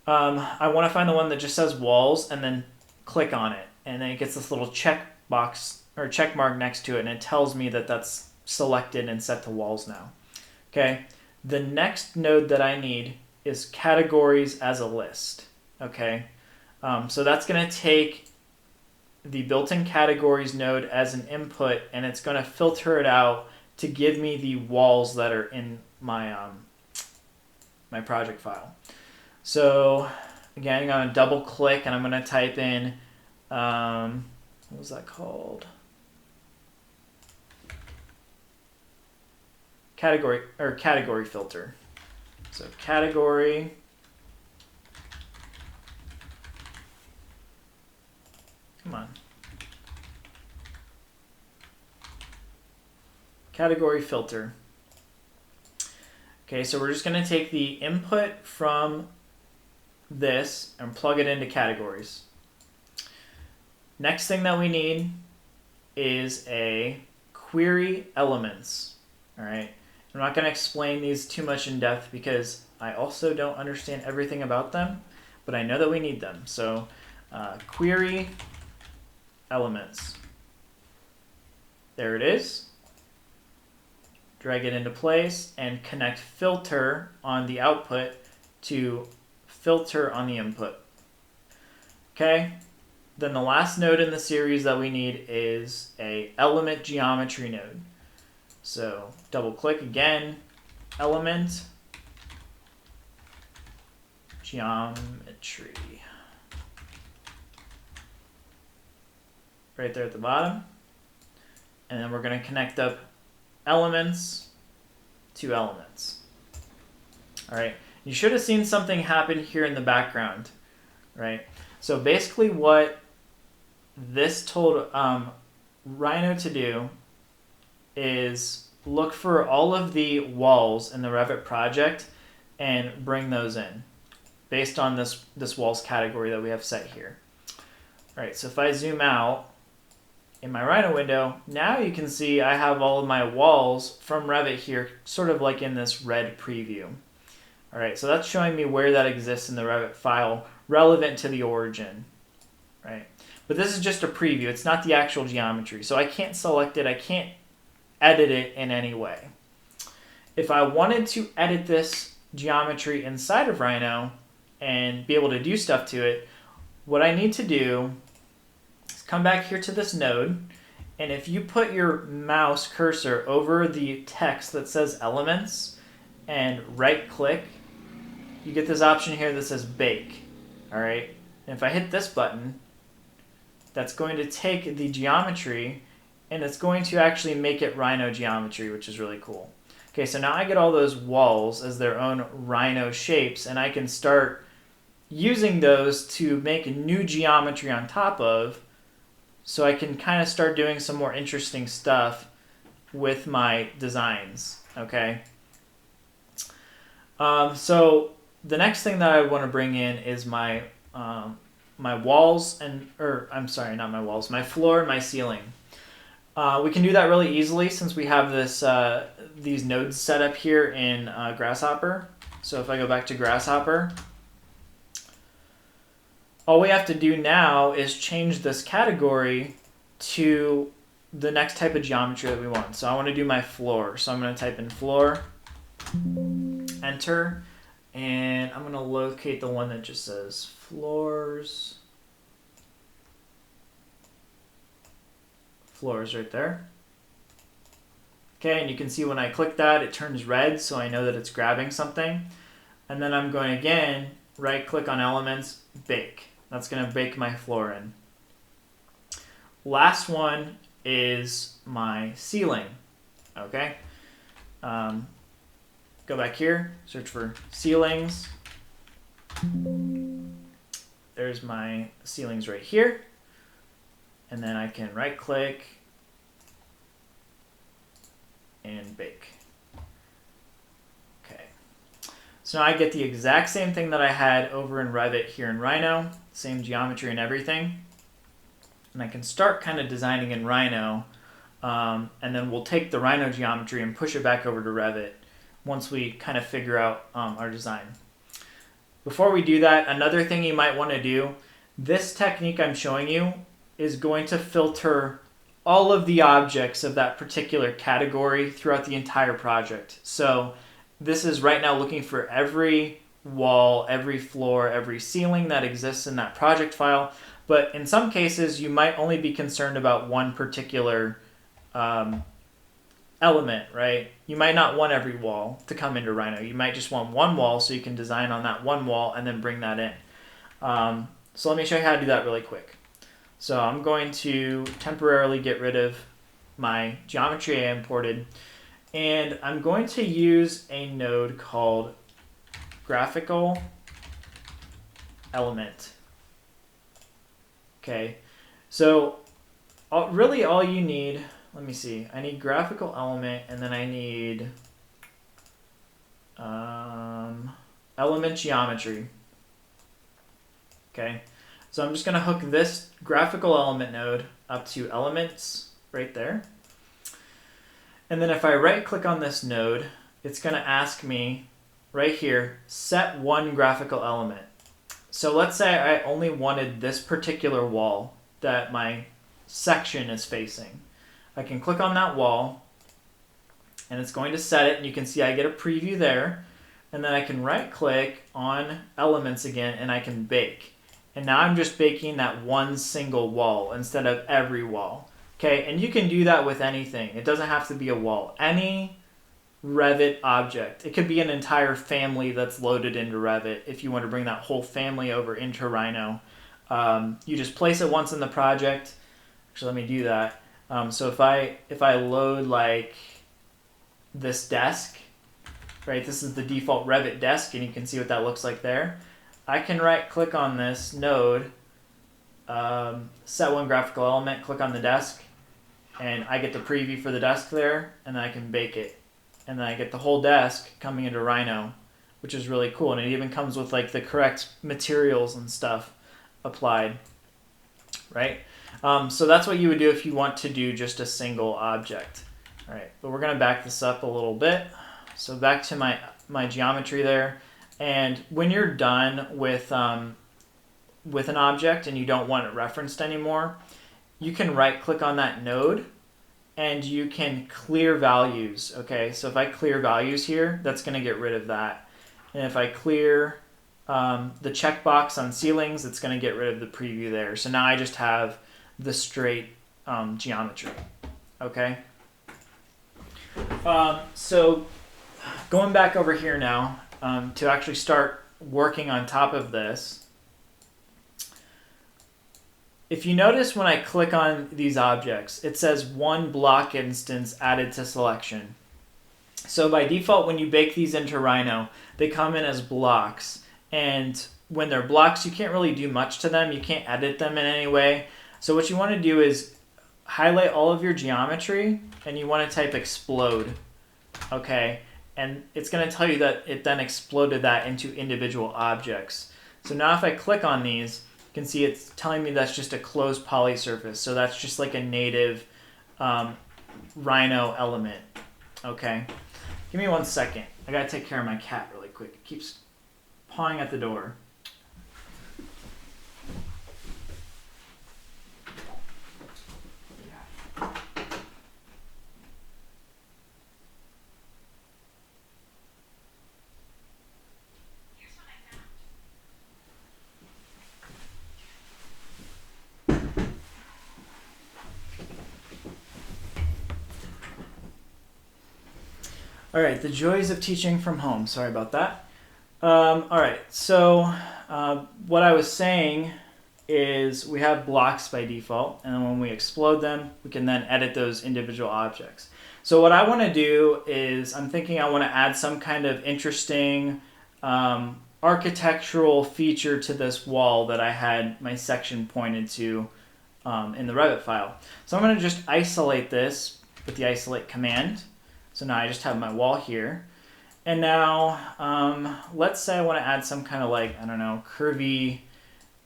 I want to find the one that just says walls and then click on it. And then it gets this little check box or check mark next to it, and it tells me that that's selected and set to walls now. Okay, the next node that I need is categories as a list. Okay, so that's going to take the built-in categories node as an input, and it's going to filter it out to give me the walls that are in my my project file. So again, I'm going to double click, and I'm going to type in what was that called? Category filter. So category category filter. Okay, so we're just going to take the input from this and plug it into categories. Next thing that we need is a query elements. All right, I'm not going to explain these too much in depth because I also don't understand everything about them, but I know that we need them. So query elements. There it is. Drag it into place and connect filter on the output to filter on the input. Okay, then the last node in the series that we need is a element geometry node. So double click again, element geometry. Right there at the bottom. And then we're going to connect up elements to elements. All right, you should have seen something happen here in the background, right? So basically what this told Rhino to do is look for all of the walls in the Revit project and bring those in based on this walls category that we have set here. All right, so if I zoom out in my Rhino window, now you can see I have all of my walls from Revit here, sort of like in this red preview. All right, so that's showing me where that exists in the Revit file relevant to the origin, right? But this is just a preview. It's not the actual geometry. So I can't select it. I can't edit it in any way. If I wanted to edit this geometry inside of Rhino and be able to do stuff to it, what I need to do is come back here to this node. And if you put your mouse cursor over the text that says elements and right click, you get this option here that says bake. All right. And if I hit this button, that's going to take the geometry and it's going to actually make it Rhino geometry, which is really cool. Okay, so now I get all those walls as their own Rhino shapes, and I can start using those to make new geometry on top of, so I can kind of start doing some more interesting stuff with my designs, okay? So the next thing that I want to bring in is my my walls my floor and my ceiling. We can do that really easily since we have this these nodes set up here in Grasshopper. So if I go back to Grasshopper, all we have to do now is change this category to the next type of geometry that we want. So I want to do my floor. So I'm going to type in floor, enter, and I'm going to locate the one that just says floors. Floors right there. Okay, and you can see when I click that, it turns red, so I know that it's grabbing something. And then I'm going again, right click on elements, bake. That's going to bake my floor in. Last one is my ceiling. Okay. Go back here, search for ceilings. There's my ceilings right here. And then I can right click and bake. Okay. So now I get the exact same thing that I had over in Revit here in Rhino, same geometry and everything. And I can start kind of designing in Rhino, and then we'll take the Rhino geometry and push it back over to Revit once we kind of figure out our design. Before we do that, another thing you might want to do, this technique I'm showing you is going to filter all of the objects of that particular category throughout the entire project. So this is right now looking for every wall, every floor, every ceiling that exists in that project file. But in some cases, you might only be concerned about one particular element, right? You might not want every wall to come into Rhino. You might just want one wall so you can design on that one wall and then bring that in. So let me show you how to do that really quick. So I'm going to temporarily get rid of my geometry I imported, and I'm going to use a node called graphical element. Okay, so really all you need let me see. I need graphical element, and then I need element geometry. Okay, so I'm just going to hook this graphical element node up to elements right there. And then if I right click on this node, it's going to ask me right here, set one graphical element. So let's say I only wanted this particular wall that my section is facing. I can click on that wall and it's going to set it, and you can see I get a preview there. And then I can right click on elements again and I can bake. And now I'm just baking that one single wall instead of every wall. Okay, and you can do that with anything. It doesn't have to be a wall. Any Revit object. It could be an entire family that's loaded into Revit if you want to bring that whole family over into Rhino. You just place it once in the project. Actually, let me do that. So if I load like this desk, right? This is the default Revit desk, and you can see what that looks like there. I can right click on this node, set one graphical element, click on the desk, and I get the preview for the desk there, and then I can bake it. And then I get the whole desk coming into Rhino, which is really cool. And it even comes with like the correct materials and stuff applied, right? So that's what you would do if you want to do just a single object. All right, but we're gonna back this up a little bit. So back to my geometry there. And when you're done with an object and you don't want it referenced anymore, you can right click on that node and you can clear values. Okay, so if I clear values here, that's going to get rid of that. And if I clear the checkbox on ceilings, it's going to get rid of the preview there. So now I just have the straight geometry. Okay. So going back over here now to actually start working on top of this. If you notice when I click on these objects, it says one block instance added to selection. So by default, when you bake these into Rhino, they come in as blocks. And when they're blocks, you can't really do much to them. You can't edit them in any way. So what you want to do is highlight all of your geometry, and you want to type explode. Okay, and it's going to tell you that it then exploded that into individual objects. So now if I click on these, you can see it's telling me that's just a closed poly surface. So that's just like a native Rhino element. Okay, give me 1 second. I gotta take care of my cat really quick. It keeps pawing at the door. All right, the joys of teaching from home. Sorry about that. All right, so what I was saying is we have blocks by default, and then when we explode them, we can then edit those individual objects. So what I want to do is I'm thinking I want to add some kind of interesting architectural feature to this wall that I had my section pointed to in the Revit file. So I'm going to just isolate this with the isolate command. So now I just have my wall here. And now, let's say I want to add some kind of like, I don't know, curvy,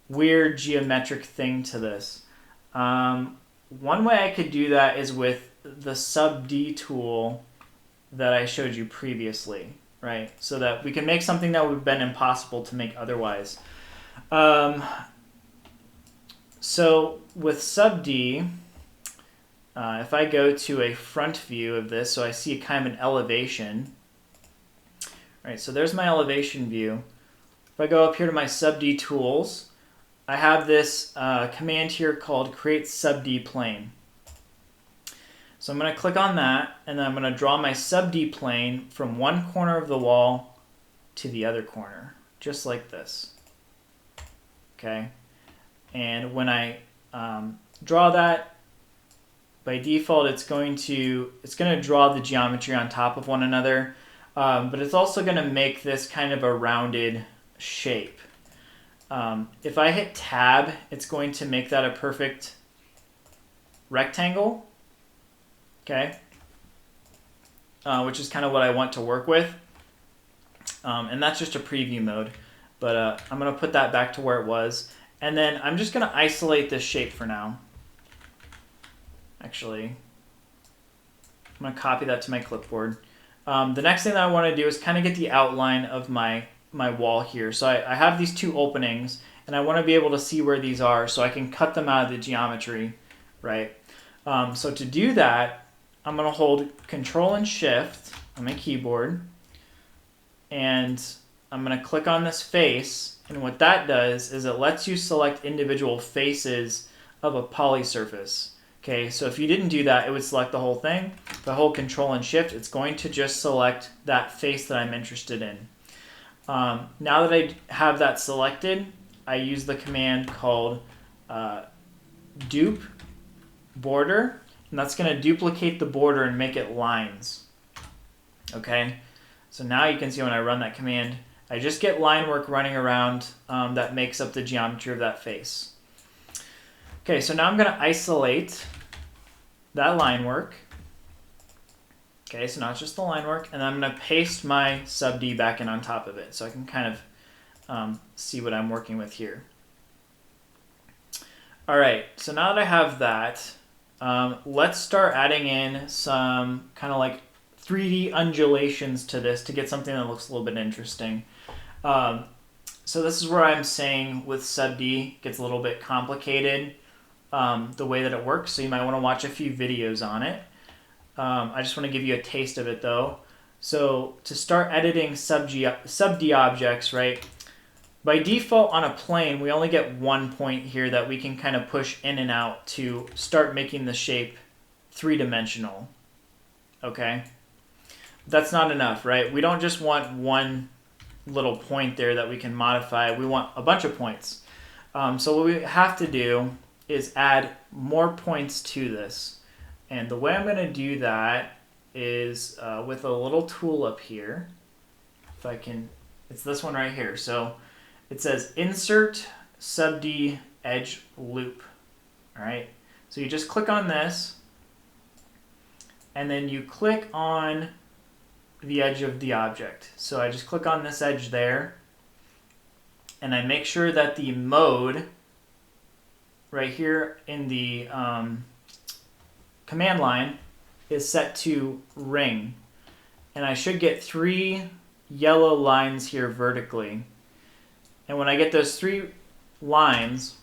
weird geometric thing to this. One way I could do that is with the sub D tool that I showed you previously, right? So that we can make something that would have been impossible to make otherwise. So with sub D, if I go to a front view of this, so I see kind of an elevation. All right, so there's my elevation view. If I go up here to my sub D tools, I have this command here called create sub D plane. So I'm going to click on that, and then I'm going to draw my sub D plane from one corner of the wall to the other corner, just like this. Okay, and when I draw that, by default, it's going to draw the geometry on top of one another, but it's also going to make this kind of a rounded shape. If I hit tab, it's going to make that a perfect rectangle. okay? Which is kind of what I want to work with. And that's just a preview mode. But I'm going to put that back to where it was. And then I'm just going to isolate this shape for now. Actually, I'm going to copy that to my clipboard. The next thing that I want to do is kind of get the outline of my wall here. So I have these two openings, and I want to be able to see where these are so I can cut them out of the geometry, right? So to do that, I'm going to hold Control and Shift on my keyboard, and I'm going to click on this face, and what that does is it lets you select individual faces of a poly surface. Okay, so if you didn't do that, it would select the whole thing. If I hold Control and Shift, it's going to just select that face that I'm interested in. Now that I have that selected, I use the command called dupe border, and that's going to duplicate the border and make it lines. Okay, so now you can see when I run that command, I just get line work running around that makes up the geometry of that face. Okay, so now I'm going to isolate that line work. Okay, so now it's just the line work, and then I'm going to paste my sub D back in on top of it so I can kind of see what I'm working with here. All right, so now that I have that, let's start adding in some kind of like 3D undulations to this to get something that looks a little bit interesting. So this is where I'm saying with sub D gets a little bit complicated, the way that it works, so you might want to watch a few videos on it. I just want to give you a taste of it though. So to start editing sub D objects, right? By default on a plane, we only get one point here that we can kind of push in and out to start making the shape three-dimensional. Okay? That's not enough, right? We don't just want one little point there that we can modify. We want a bunch of points. So what we have to do is add more points to this. And the way I'm going to do that is with a little tool up here. If I can, it's this one right here. So it says Insert Sub D Edge Loop. All right. So you just click on this, and then you click on the edge of the object. So I just click on this edge there, and I make sure that the mode right here in the command line is set to ring. And I should get 3 yellow lines here vertically. And when I get those 3 lines,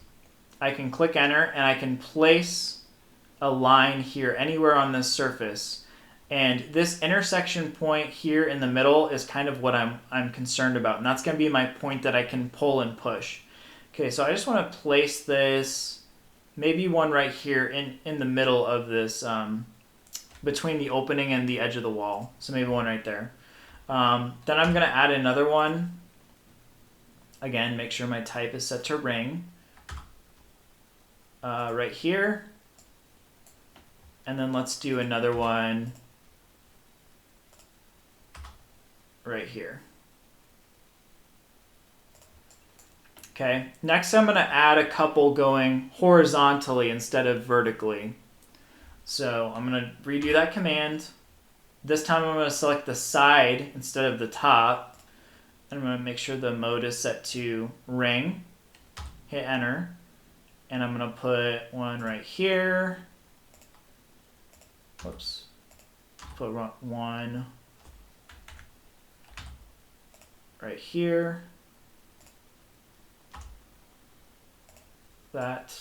I can click enter and I can place a line here anywhere on this surface. And this intersection point here in the middle is kind of what I'm concerned about. And that's going to be my point that I can pull and push. Okay, so I just want to place this, maybe one right here in the middle of this, between the opening and the edge of the wall. So maybe one right there. Then I'm going to add another one. Again, make sure my type is set to ring. Right here. And then let's do another one right here. Okay, next I'm going to add a couple going horizontally instead of vertically. So I'm going to redo that command. This time I'm going to select the side instead of the top. I'm going to make sure the mode is set to ring. Hit enter. And I'm going to put one right here. Whoops. Put one right here. That.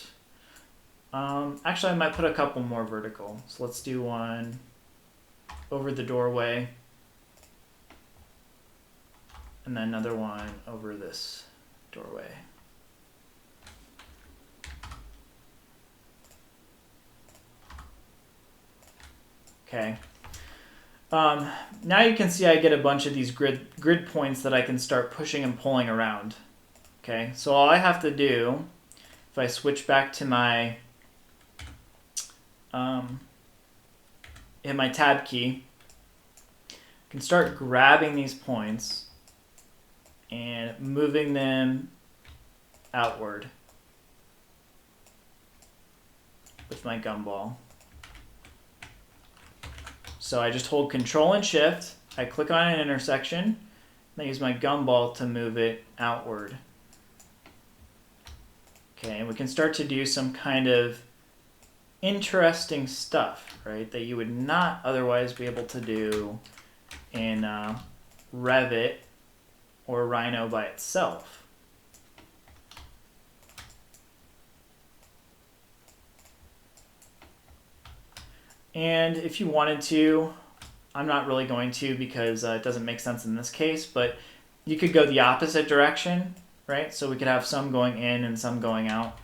Actually, I might put a couple more vertical. So let's do one over the doorway. And then another one over this doorway. Okay. Now you can see I get a bunch of these grid points that I can start pushing and pulling around. Okay, so all I have to do, if I switch back to my hit my tab key, I can start grabbing these points and moving them outward with my gumball. So I just hold Control and Shift, I click on an intersection, and I use my gumball to move it outward. Okay, and we can start to do some kind of interesting stuff, right, that you would not otherwise be able to do in Revit or Rhino by itself. And if you wanted to, I'm not really going to because it doesn't make sense in this case, but you could go the opposite direction, right? So we could have some going in and some going out.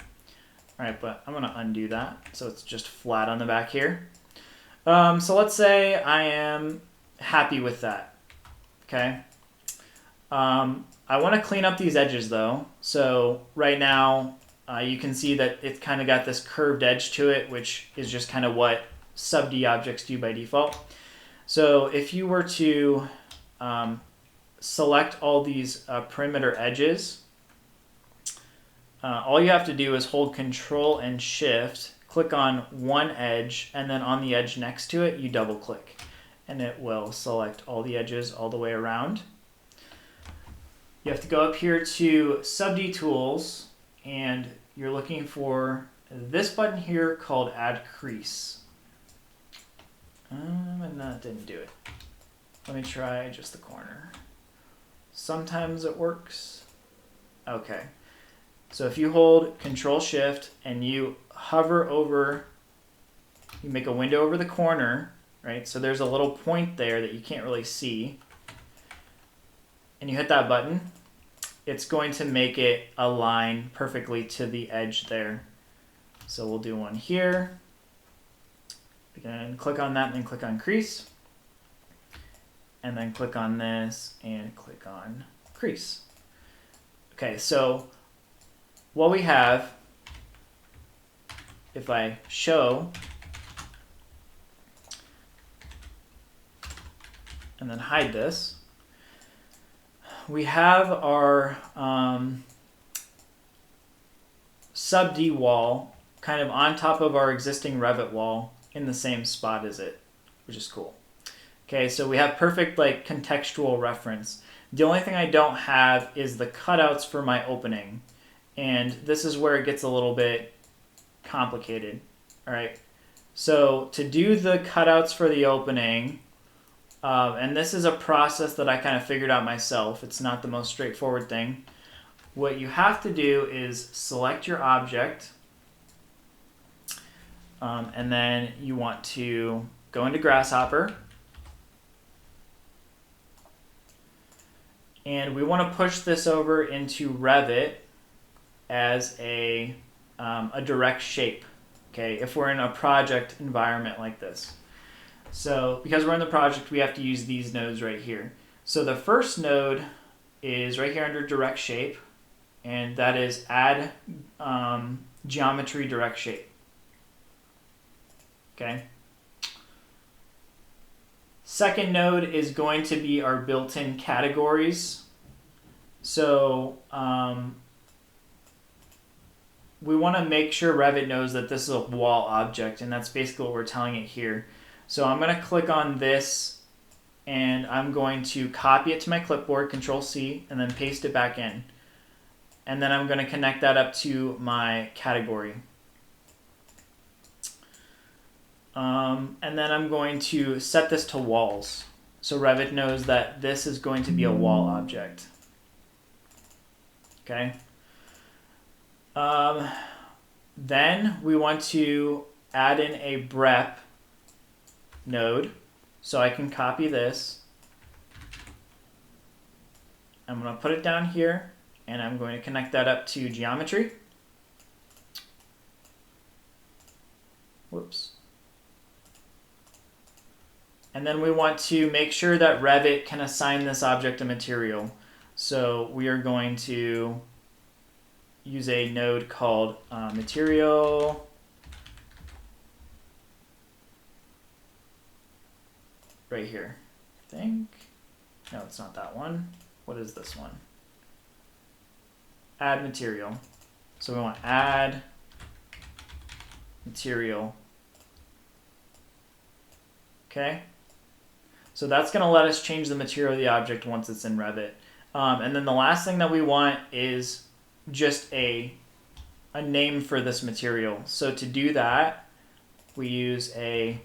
All right, but I'm gonna undo that so it's just flat on the back here. So let's say I am happy with that, okay? I wanna clean up these edges though. So right now, you can see that it's kind of got this curved edge to it, which is just kind of what sub-D objects do by default. So if you were to select all these perimeter edges, all you have to do is hold Control and Shift, click on one edge, and then on the edge next to it, you double click. And it will select all the edges all the way around. You have to go up here to Sub-D Tools, and you're looking for this button here called Add Crease. And that didn't do it. Let me try just the corner. Sometimes it works. Okay. So if you hold Control Shift and you hover over, you make a window over the corner, right? So there's a little point there that you can't really see. And you hit that button, it's going to make it align perfectly to the edge there. So we'll do one here. Again, click on that and then click on Crease. And then click on this and click on Crease. Okay, so what we have, if I show and then hide this, we have our sub-D wall kind of on top of our existing Revit wall in the same spot as it, which is cool. Okay, so we have perfect like contextual reference. The only thing I don't have is the cutouts for my opening. And this is where it gets a little bit complicated. All right, so to do the cutouts for the opening, and this is a process that I kind of figured out myself. It's not the most straightforward thing. What you have to do is select your object, and then you want to go into Grasshopper, and we want to push this over into Revit as a direct shape, okay, if we're in a project environment like this. So because we're in the project, we have to use these nodes right here. So the first node is right here under direct shape, and that is add geometry direct shape. Okay. Second node is going to be our built-in categories. So we want to make sure Revit knows that this is a wall object, and that's basically what we're telling it here. So I'm going to click on this, and I'm going to copy it to my clipboard, Control-C, and then paste it back in. And then I'm going to connect that up to my category. And then I'm going to set this to walls. So Revit knows that this is going to be a wall object. Okay. Then we want to add in a BREP node. So I can copy this. I'm going to put it down here, and I'm going to connect that up to geometry. Whoops. And then we want to make sure that Revit can assign this object a material. So we are going to use a node called material. Right here, I think. No, it's not that one. What is this one? Add material. So we want add material. Okay. So that's going to let us change the material of the object once it's in Revit. And then the last thing that we want is just a name for this material. So to do that, we use a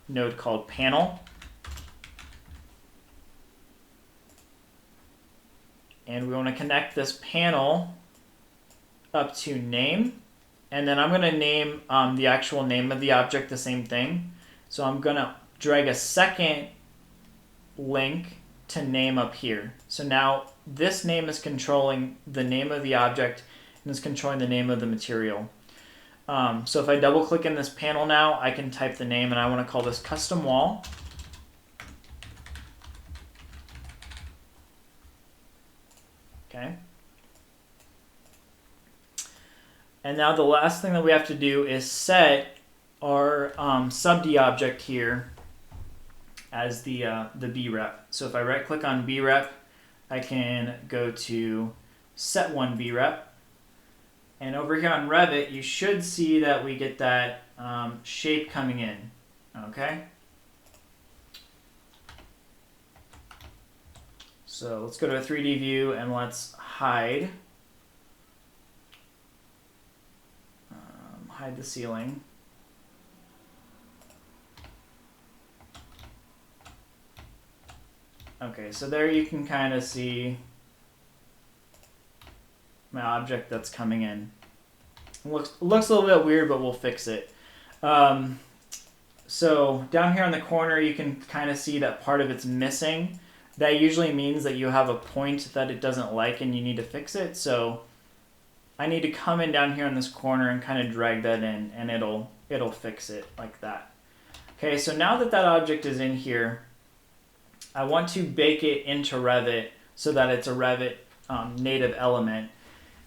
node called panel. And we want to connect this panel up to name. And then I'm going to name the actual name of the object the same thing. So I'm going to drag a second link to name up here. So now this name is controlling the name of the object and is controlling the name of the material. So if I double click in this panel now, I can type the name, and I want to call this custom wall. Okay. And now the last thing that we have to do is set our sub-D object here as the brep. So if I right click on brep, I can go to set one brep. And over here on Revit, you should see that we get that shape coming in. Okay. So let's go to a 3D view and let's hide the ceiling. Okay, so there you can kind of see my object that's coming in. It looks a little bit weird, but we'll fix it. So down here on the corner, you can kind of see that part of it's missing. That usually means that you have a point that it doesn't like and you need to fix it. So I need to come in down here on this corner and kind of drag that in, and it'll fix it like that. Okay, so now that that object is in here, I want to bake it into Revit so that it's a Revit native element.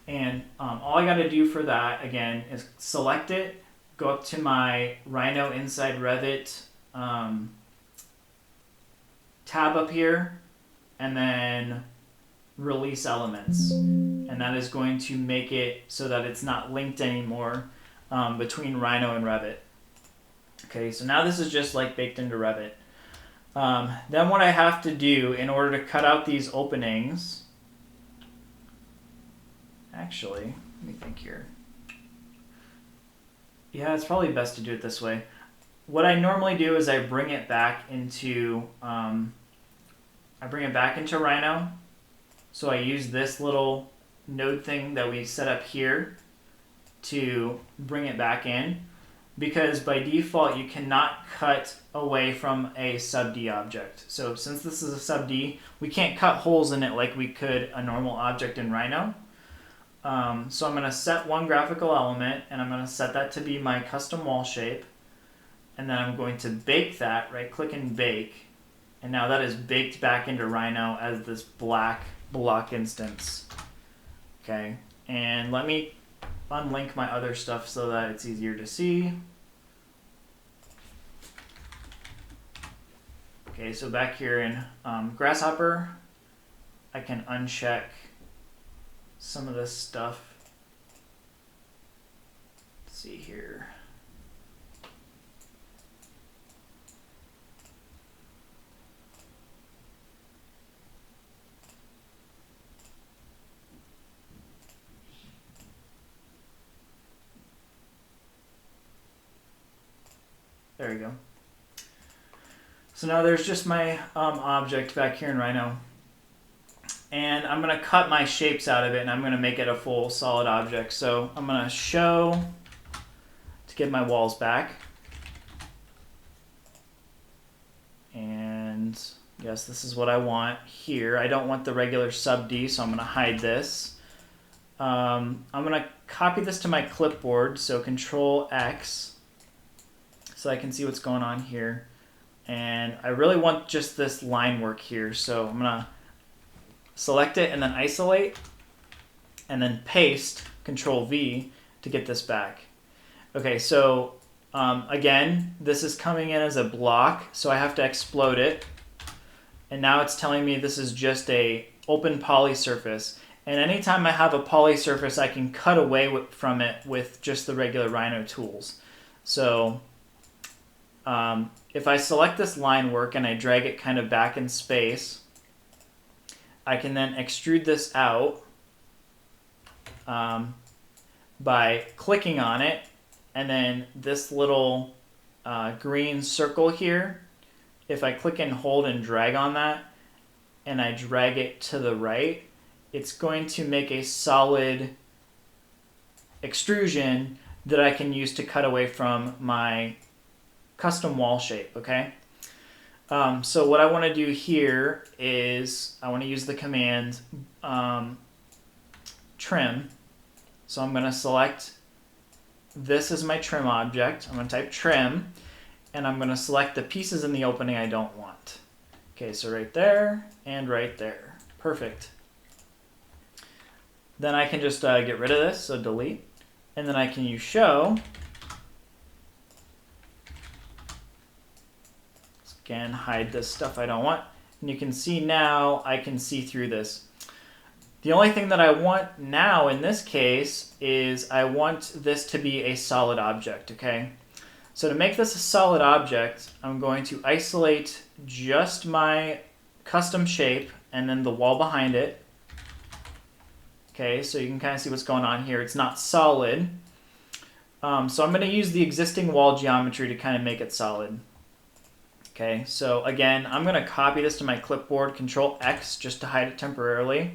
And all I got to do for that, again, is select it, go up to my Rhino Inside Revit tab up here, and then release elements. And that is going to make it so that it's not linked anymore between Rhino and Revit. Okay, so now this is just like baked into Revit. Then what I have to do in order to cut out these openings, actually, let me think here. Yeah, it's probably best to do it this way. What I normally do is I bring it back into Rhino. So I use this little node thing that we set up here to bring it back in, because by default you cannot cut away from a sub-D object. So since this is a sub-D, we can't cut holes in it like we could a normal object in Rhino. So I'm going to set one graphical element, and I'm going to set that to be my custom wall shape. And then I'm going to bake that, right click and bake. And now that is baked back into Rhino as this black block instance. Okay, and let me unlink my other stuff so that it's easier to see. Okay, so back here in Grasshopper, I can uncheck some of this stuff. Let's see here. There we go. So now there's just my object back here in Rhino. And I'm going to cut my shapes out of it, and I'm going to make it a full solid object. So I'm going to show to get my walls back. And yes, this is what I want here. I don't want the regular sub-D, so I'm going to hide this. I'm going to copy this to my clipboard, so Control X, so I can see what's going on here. And I really want just this line work here, so I'm going to select it and then isolate, and then paste, Control V, to get this back. Okay, so again, this is coming in as a block, so I have to explode it. And now it's telling me this is just a open poly surface. And anytime I have a poly surface, I can cut away from it with just the regular Rhino tools. So if I select this line work and I drag it kind of back in space, I can then extrude this out by clicking on it, and then this little green circle here, if I click and hold and drag on that, and I drag it to the right, it's going to make a solid extrusion that I can use to cut away from my custom wall shape, okay? So what I want to do here is I want to use the command trim. So I'm going to select this as my trim object. I'm going to type trim, and I'm going to select the pieces in the opening I don't want. Okay, so right there and right there. Perfect. Then I can just get rid of this, so delete. And then I can use show. Again, hide this stuff I don't want. And you can see now I can see through this. The only thing that I want now in this case is I want this to be a solid object, okay? So to make this a solid object, I'm going to isolate just my custom shape and then the wall behind it. Okay, so you can kind of see what's going on here. It's not solid. So I'm going to use the existing wall geometry to kind of make it solid. Okay, so again, I'm going to copy this to my clipboard, Control X, just to hide it temporarily.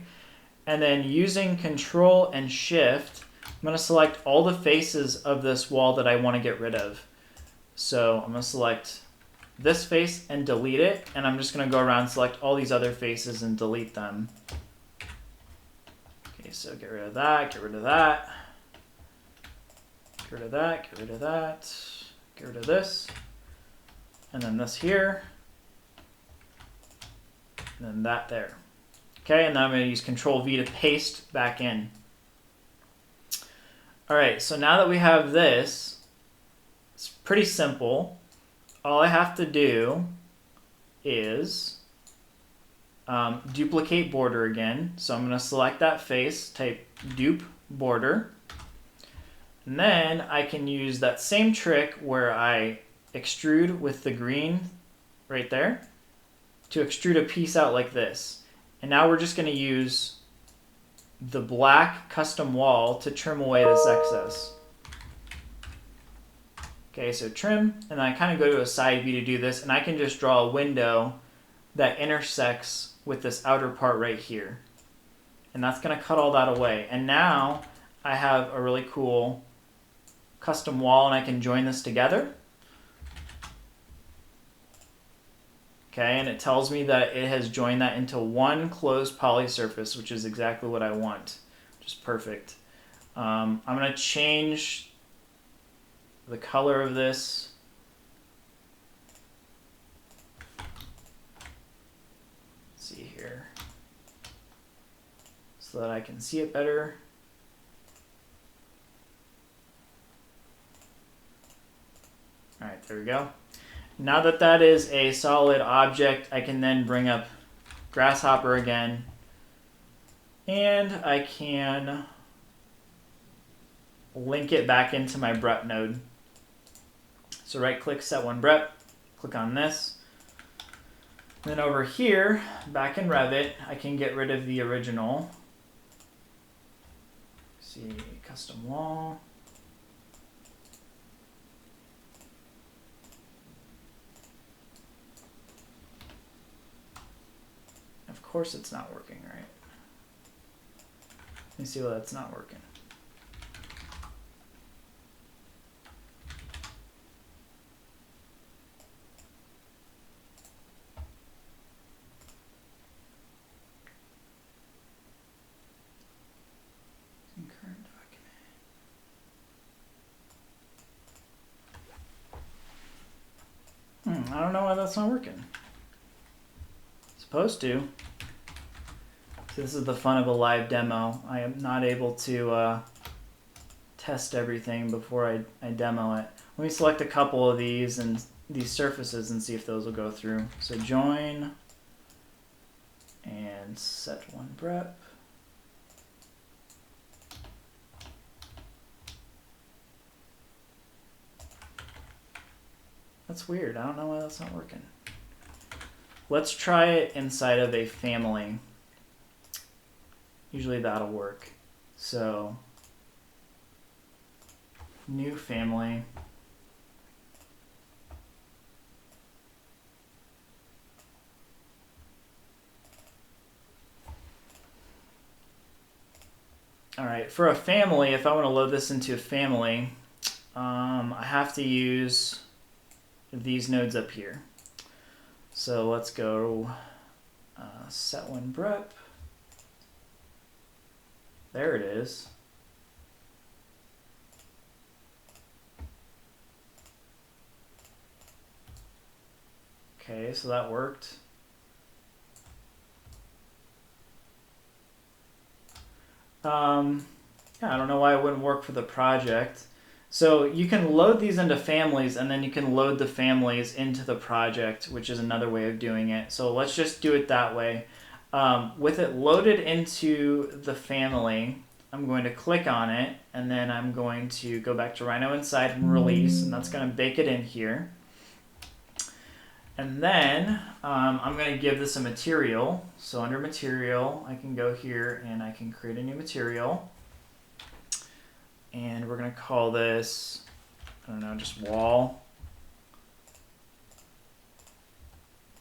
And then using Control and Shift, I'm going to select all the faces of this wall that I want to get rid of. So I'm going to select this face and delete it, and I'm just going to go around and select all these other faces and delete them. Okay, so get rid of that, get rid of that, get rid of that, get rid of that, get rid of this, and then this here, and then that there. Okay, and then I'm going to use Control V to paste back in. All right, so now that we have this, it's pretty simple. All I have to do is duplicate border again. So I'm going to select that face, type dupe border. And then I can use that same trick where I extrude with the green right there to extrude a piece out like this. And now we're just going to use the black custom wall to trim away this excess. Okay, so trim, and then I kind of go to a side view to do this, and I can just draw a window that intersects with this outer part right here. And that's going to cut all that away. And now I have a really cool custom wall, and I can join this together. Okay, and it tells me that it has joined that into one closed poly surface, which is exactly what I want, which is perfect. I'm going to change the color of this. Let's see here, so that I can see it better. All right, there we go. Now that that is a solid object, I can then bring up Grasshopper again, and I can link it back into my Brep node. So right click, set one Brep, click on this. Then over here, back in Revit, I can get rid of the original. See, custom wall. Of course it's not working, right? Let me see why that's not working. Current document. I don't know why that's not working. Supposed to. So this is the fun of a live demo. I am not able to test everything before I demo it. Let me select a couple of these and these surfaces and see if those will go through. So join and set one Brep. That's weird. I don't know why that's not working. Let's try it inside of a family. Usually that'll work. So, new family. All right, for a family, if I want to load this into a family, I have to use these nodes up here. So let's go set one brep. There it is. Okay, so that worked. Yeah, I don't know why it wouldn't work for the project. So you can load these into families, and then you can load the families into the project, which is another way of doing it. So let's just do it that way. With it loaded into the family, I'm going to click on it, and then I'm going to go back to Rhino Inside and release, and that's going to bake it in here. And then I'm going to give this a material. So under material, I can go here and I can create a new material. And we're going to call this, I don't know, just wall.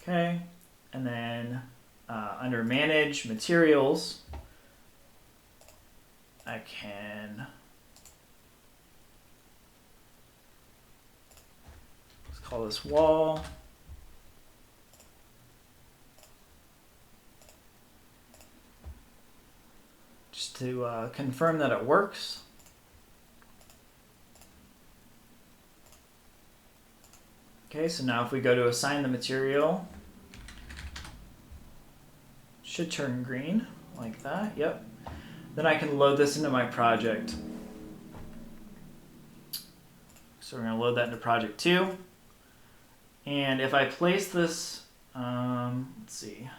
Okay. And then under manage materials, I can, let's call this wall. Just to confirm that it works. Okay, so now if we go to assign the material, it should turn green like that, yep. Then I can load this into my project. So we're gonna load that into project 2. And if I place this, let's see.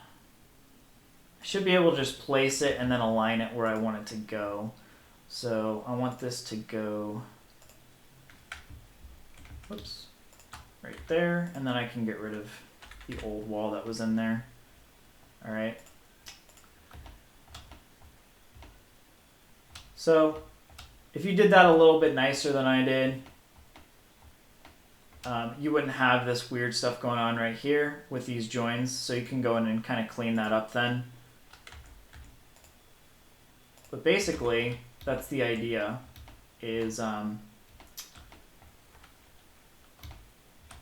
I should be able to just place it and then align it where I want it to go. So I want this to go, whoops, right there, and then I can get rid of the old wall that was in there. All right. So if you did that a little bit nicer than I did, you wouldn't have this weird stuff going on right here with these joins. So you can go in and kind of clean that up then. But basically, that's the idea, is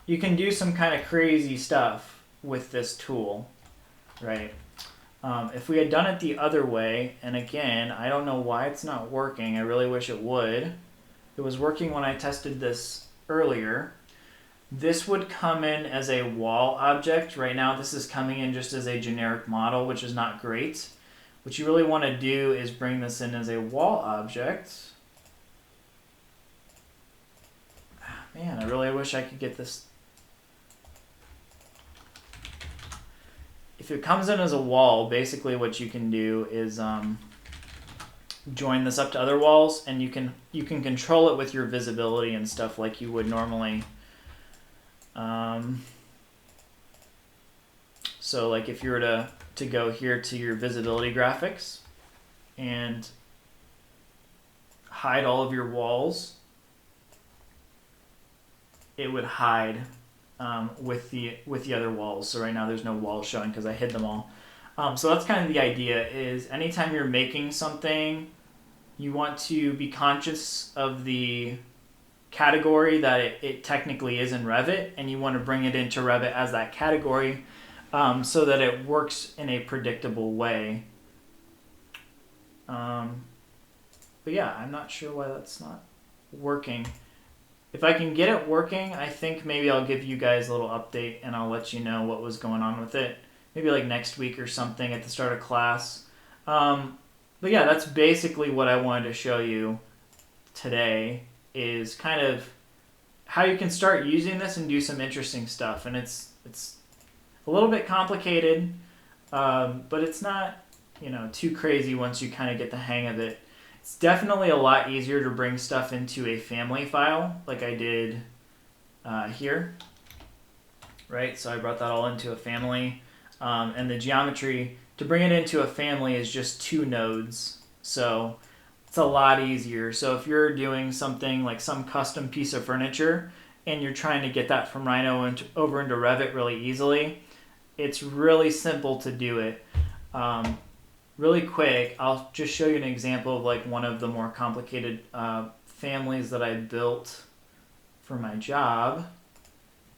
you can do some kind of crazy stuff with this tool, right? If we had done it the other way, and again, I don't know why it's not working. I really wish it would. It was working when I tested this earlier. This would come in as a wall object. Right now, this is coming in just as a generic model, which is not great. What you really want to do is bring this in as a wall object. Man, I really wish I could get this. If it comes in as a wall, basically what you can do is join this up to other walls, and you can control it with your visibility and stuff like you would normally. So like if you were to go here to your visibility graphics and hide all of your walls, it would hide with the other walls. So right now there's no walls showing because I hid them all. So that's kind of the idea, is anytime you're making something, you want to be conscious of the category that it technically is in Revit, and you want to bring it into Revit as that category so that it works in a predictable way. But yeah, I'm not sure why that's not working. If I can get it working, I think maybe I'll give you guys a little update and I'll let you know what was going on with it. Maybe like next week or something at the start of class. But yeah, that's basically what I wanted to show you today, is kind of how you can start using this and do some interesting stuff. And it's a little bit complicated, but it's not, too crazy once you kind of get the hang of it. It's definitely a lot easier to bring stuff into a family file like I did here. right? So I brought that all into a family. And the geometry, to bring it into a family, is just 2 nodes. So it's a lot easier. So if you're doing something like some custom piece of furniture and you're trying to get that from Rhino over into Revit really easily, it's really simple to do it. Really quick, I'll just show you an example of like one of the more complicated families that I built for my job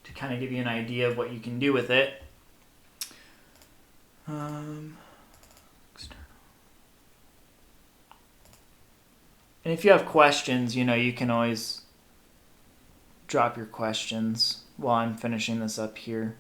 to kind of give you an idea of what you can do with it. And if you have questions, you can always drop your questions while I'm finishing this up here.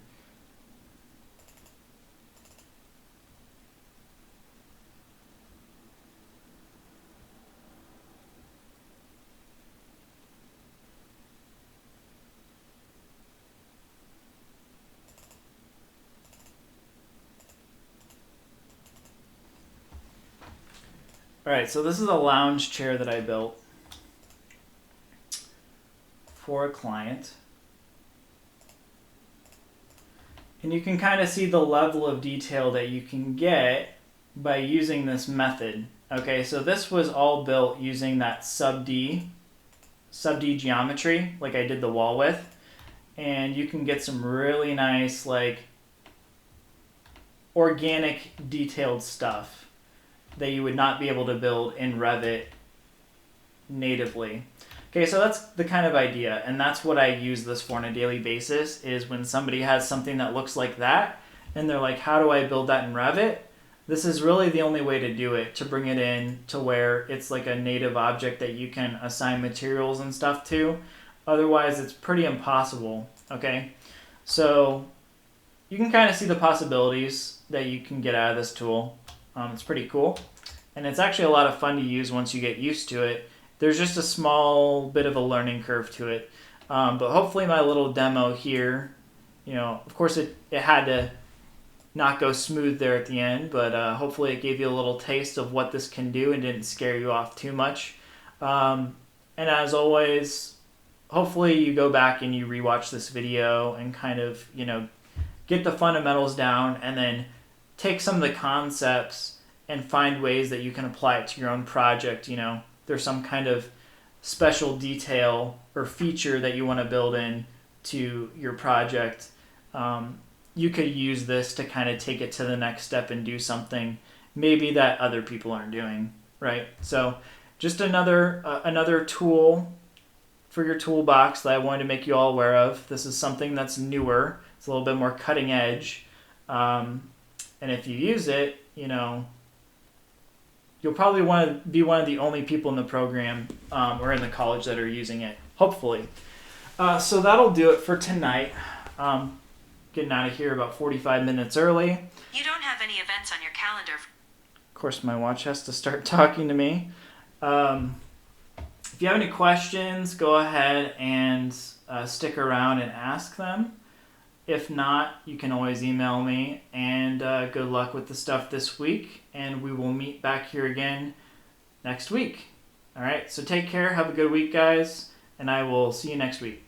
All right, so this is a lounge chair that I built for a client. And you can kind of see the level of detail that you can get by using this method. Okay, so this was all built using that sub D geometry, like I did the wall with. And you can get some really nice, like, organic, detailed stuff that you would not be able to build in Revit natively. Okay, so that's the kind of idea, and that's what I use this for on a daily basis, is when somebody has something that looks like that, and they're like, how do I build that in Revit? This is really the only way to do it, to bring it in to where it's like a native object that you can assign materials and stuff to. Otherwise, it's pretty impossible, okay? So you can kind of see the possibilities that you can get out of this tool. It's pretty cool, and it's actually a lot of fun to use once you get used to it. There's just a small bit of a learning curve to it, but hopefully my little demo here, of course it had to not go smooth there at the end, but hopefully it gave you a little taste of what this can do and didn't scare you off too much. And as always, hopefully you go back and you rewatch this video and kind of, get the fundamentals down, and then take some of the concepts and find ways that you can apply it to your own project. There's some kind of special detail or feature that you want to build in to your project. You could use this to kind of take it to the next step and do something maybe that other people aren't doing, right? So just another tool for your toolbox that I wanted to make you all aware of. This is something that's newer. It's a little bit more cutting edge. And if you use it, you'll probably want to be one of the only people in the program or in the college that are using it, hopefully. So that'll do it for tonight. Getting out of here about 45 minutes early. You don't have any events on your calendar. Of course, my watch has to start talking to me. If you have any questions, go ahead and stick around and ask them. If not, you can always email me, and good luck with the stuff this week, and we will meet back here again next week. All right, so take care, have a good week, guys, and I will see you next week.